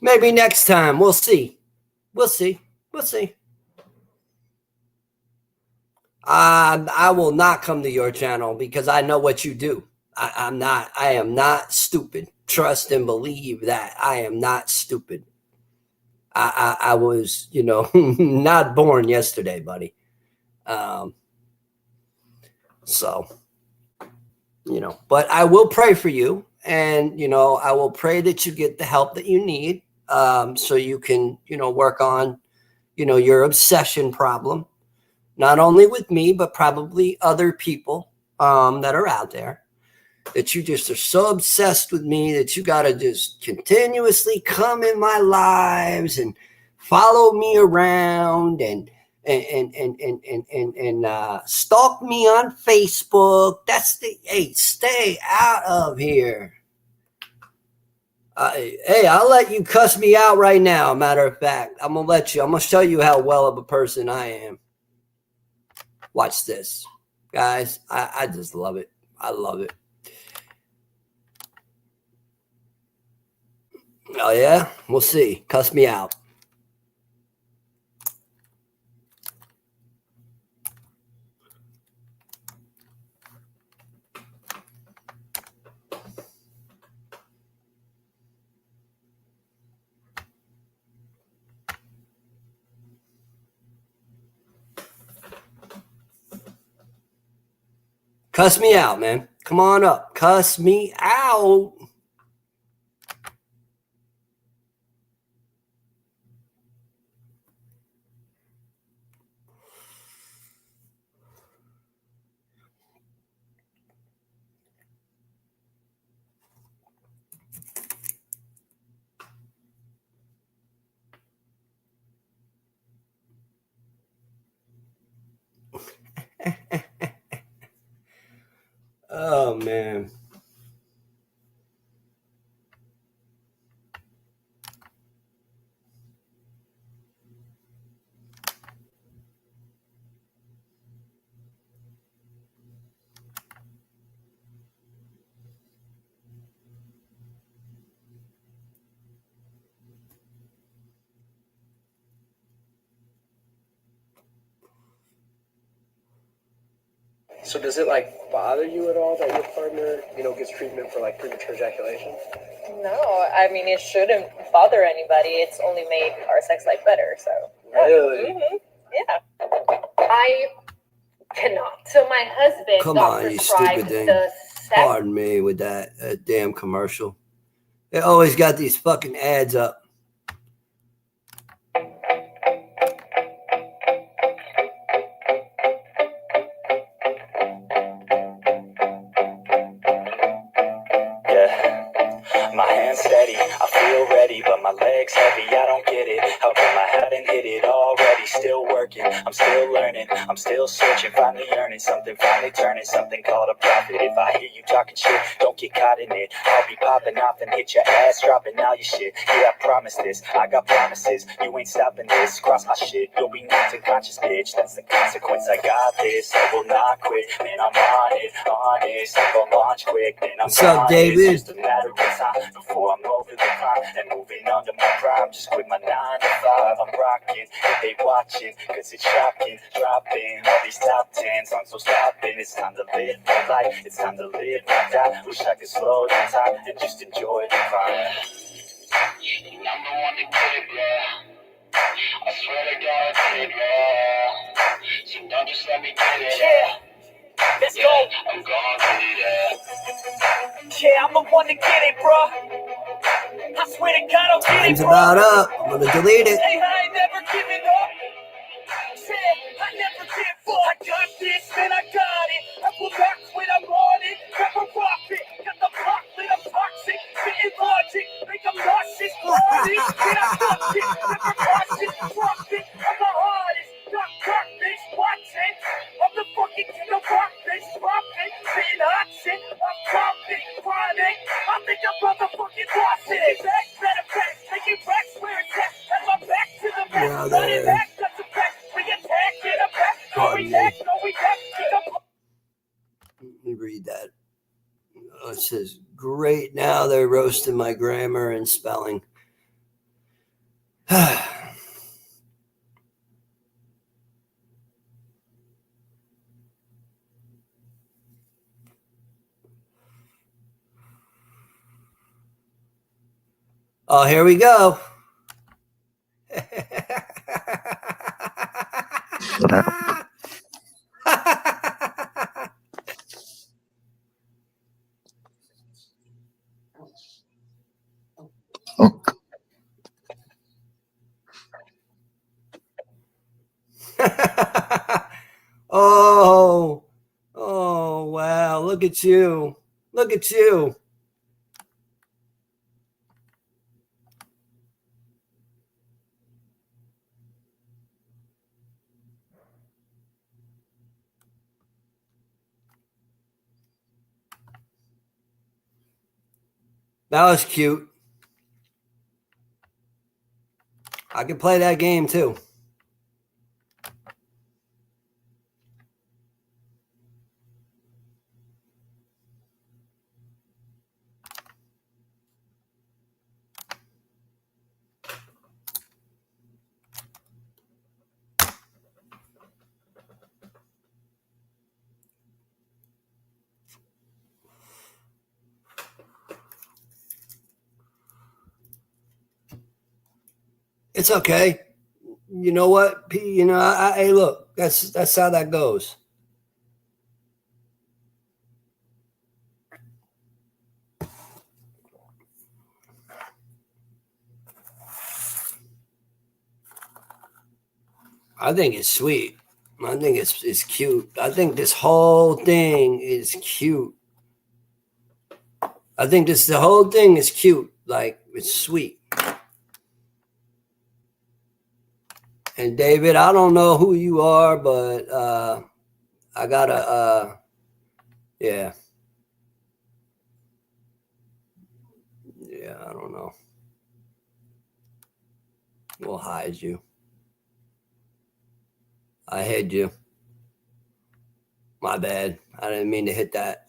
Maybe next time. We'll see. I will not come to your channel because I know what you do. I am not stupid. Trust and believe that I am not stupid. I was, not born yesterday, buddy. But I will pray for you, and I will pray that you get the help that you need, so you can, work on, your obsession problem, not only with me, but probably other people that are out there, that you just are so obsessed with me that you got to just continuously come in my lives and follow me around and stalk me on Facebook. Hey, stay out of here. Hey, I'll let you cuss me out right now. Matter of fact, I'm going to show you how well of a person I am. Watch this. Guys, I just love it. I love it. Oh, yeah? We'll see. Cuss me out. Cuss me out, man. Come on up. Cuss me out. Oh, man. So does it bother you at all that your partner, gets treatment for premature ejaculation? No, I mean it shouldn't bother anybody. It's only made our sex life better. So really, yeah. I cannot. So my husband Come got on, you prescribed stupid thing. the Pardon me with that damn commercial. They always got these fucking ads up. My hands steady, I feel ready, but my legs heavy, I don't get it. How come I hadn't hit it already? Still working, I'm still learning, I'm still searching, finally earning something, finally turning something called a profit. If I hear you talking shit, don't get caught in it. I'll be popping off and hit your ass, dropping all your shit. Yeah, I promise this, I got promises, you ain't stopping this. Cross my shit, you'll be knocked unconscious, bitch. That's the consequence, I got this, I will not quit. Man, I'm on it, honest, I'm gonna launch quick, then I'm What's up, gone. David? It's just a matter of time before I'm over the climb and moving under my prime. Just quit my 9 to 5, I'm rocking, if they watching, cause it's shocking. Dropping all these top 10s, I'm so stopping. It's time to live my life, it's time to live my die. Wish I could slow down time and just enjoy the climb. I'm the one to get it, yeah. I swear to God, I did it, yeah. So don't just let me get it, yeah. Let's go. I'm gonna get it, yeah. Yeah, I'm the one to get it, bro. I swear to God, I'll get it, Time's bro. about up. I'm gonna delete it. Hey, I ain't never giving up. Yeah, I never give up. I got this, man, I got it. I will not quit, I'm on it. Never profit. Got the block lit, I'm toxic. Spitting logic, make them nauseous. Party, man, I touch it. Never cautious, trust it. I'm the hardest. Not dark, bitch, watch it. I'm the fucking king of rock, bitch, drop it. Spitting hot shit, I'm confident, chronic. I think I'm motherfucking lost it. Back, better back, taking back where it's at. Have my back to the back, Now running there. back, that's a fact. We attack, get a back, no Pardon me. react, no react. Keep the Let me read that. Oh, it says, great. Now they're roasting my grammar and spelling. Oh, here we go. Oh, oh, wow. Look at you. Look at you. That was cute. I can play that game too. It's okay. You know what? You know, hey, look, that's how that goes. I think it's sweet. I think it's cute. I think this whole thing is cute. I think the whole thing is cute. Like, it's sweet. And David, I don't know who you are, but I gotta yeah. Yeah, I don't know. We'll hide you. I hid you. My bad. I didn't mean to hit that.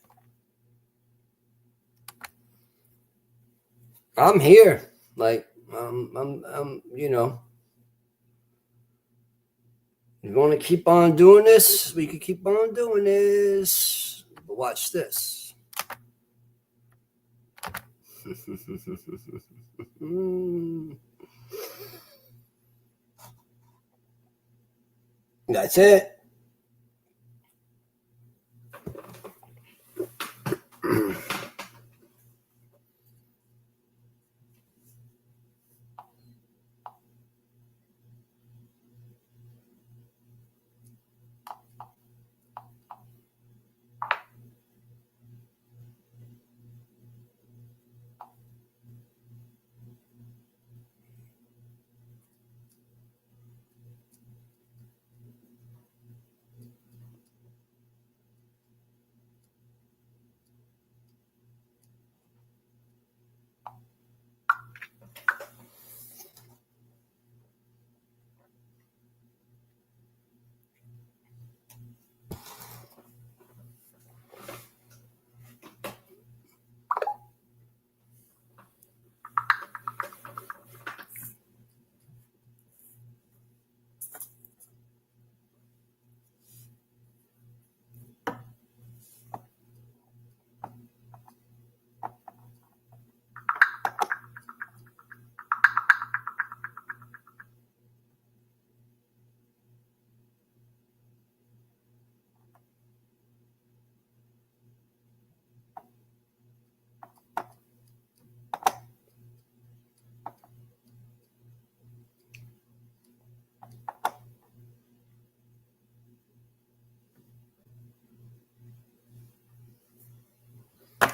I'm here. Like, I'm you know, you want to keep on doing this? We could keep on doing this. But watch this. That's it.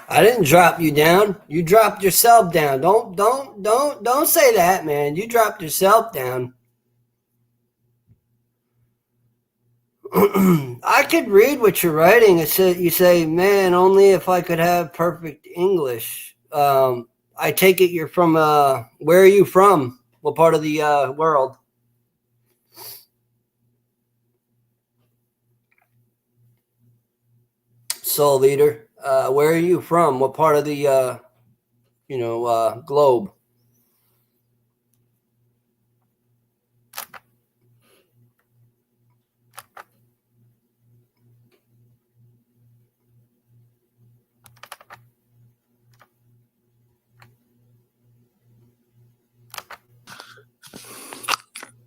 I didn't drop you down. You dropped yourself down. Don't say that, man. You dropped yourself down. I could read what you're writing. It says you say, "Man, only if I could have perfect English." I take it you're from. Where are you from? What part of the world? Soul Leader. Where are you from? What part of the globe?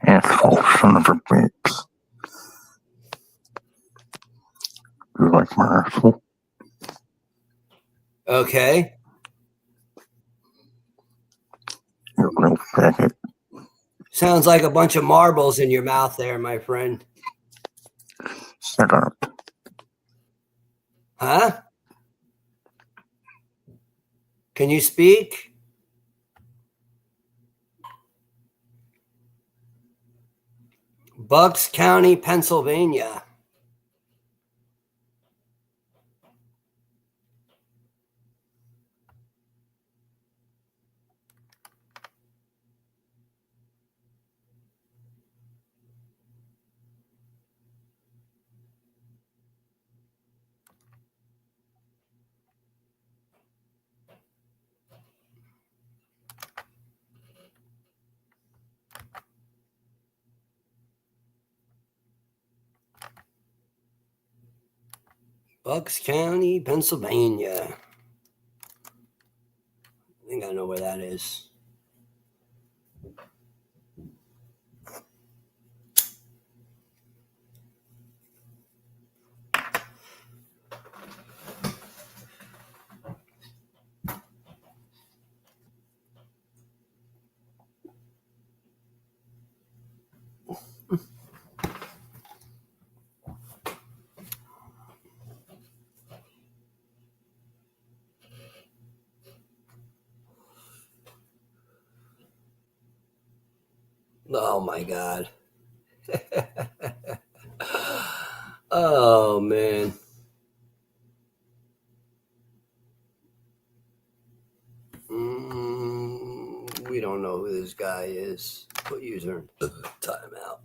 Asshole son of a bitch. You like my asshole? Okay. You little faggot. Sounds like a bunch of marbles in your mouth there, my friend. Shut up. Huh? Can you speak? Bucks County, Pennsylvania. Bucks County, Pennsylvania. I think I know where that is. Oh my God. Oh man. We don't know who this guy is. Put user in timeout.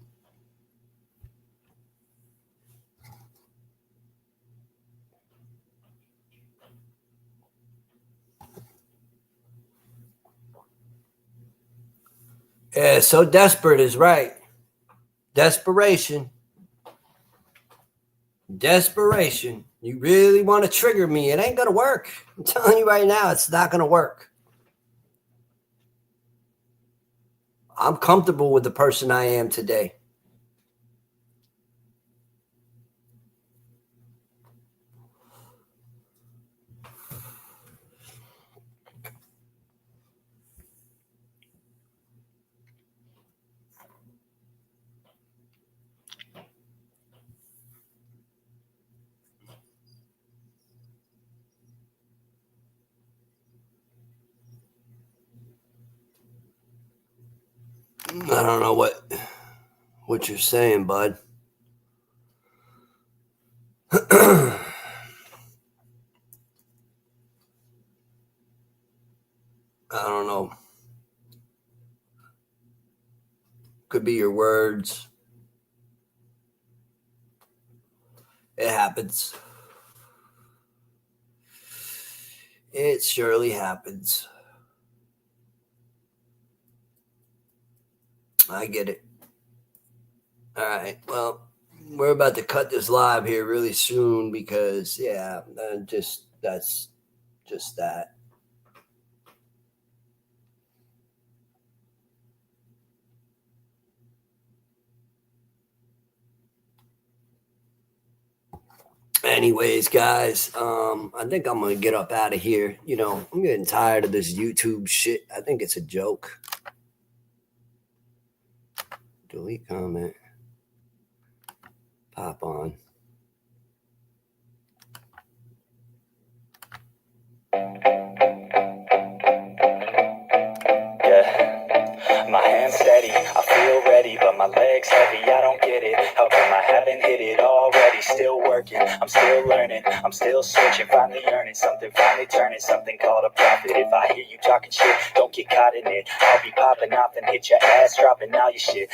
Yeah, so desperate is right. Desperation. Desperation. You really want to trigger me. It ain't going to work. I'm telling you right now, it's not going to work. I'm comfortable with the person I am today. I don't know what you're saying, bud. I don't know. Could be your words. It happens. It surely happens. I get it. All right. Well, we're about to cut this live here really soon because, yeah, that's just that. Anyways, guys, I think I'm gonna get up out of here. You know, I'm getting tired of this YouTube shit. I think it's a joke. Delete comment. Pop on. My hands steady, I feel ready, but my legs heavy, I don't get it. How come I haven't hit it already? Still working, I'm still learning, I'm still searching, finally earning something, finally turning something called a profit. If I hear you talking shit, don't get caught in it. I'll be popping off and hit your ass, dropping all your shit.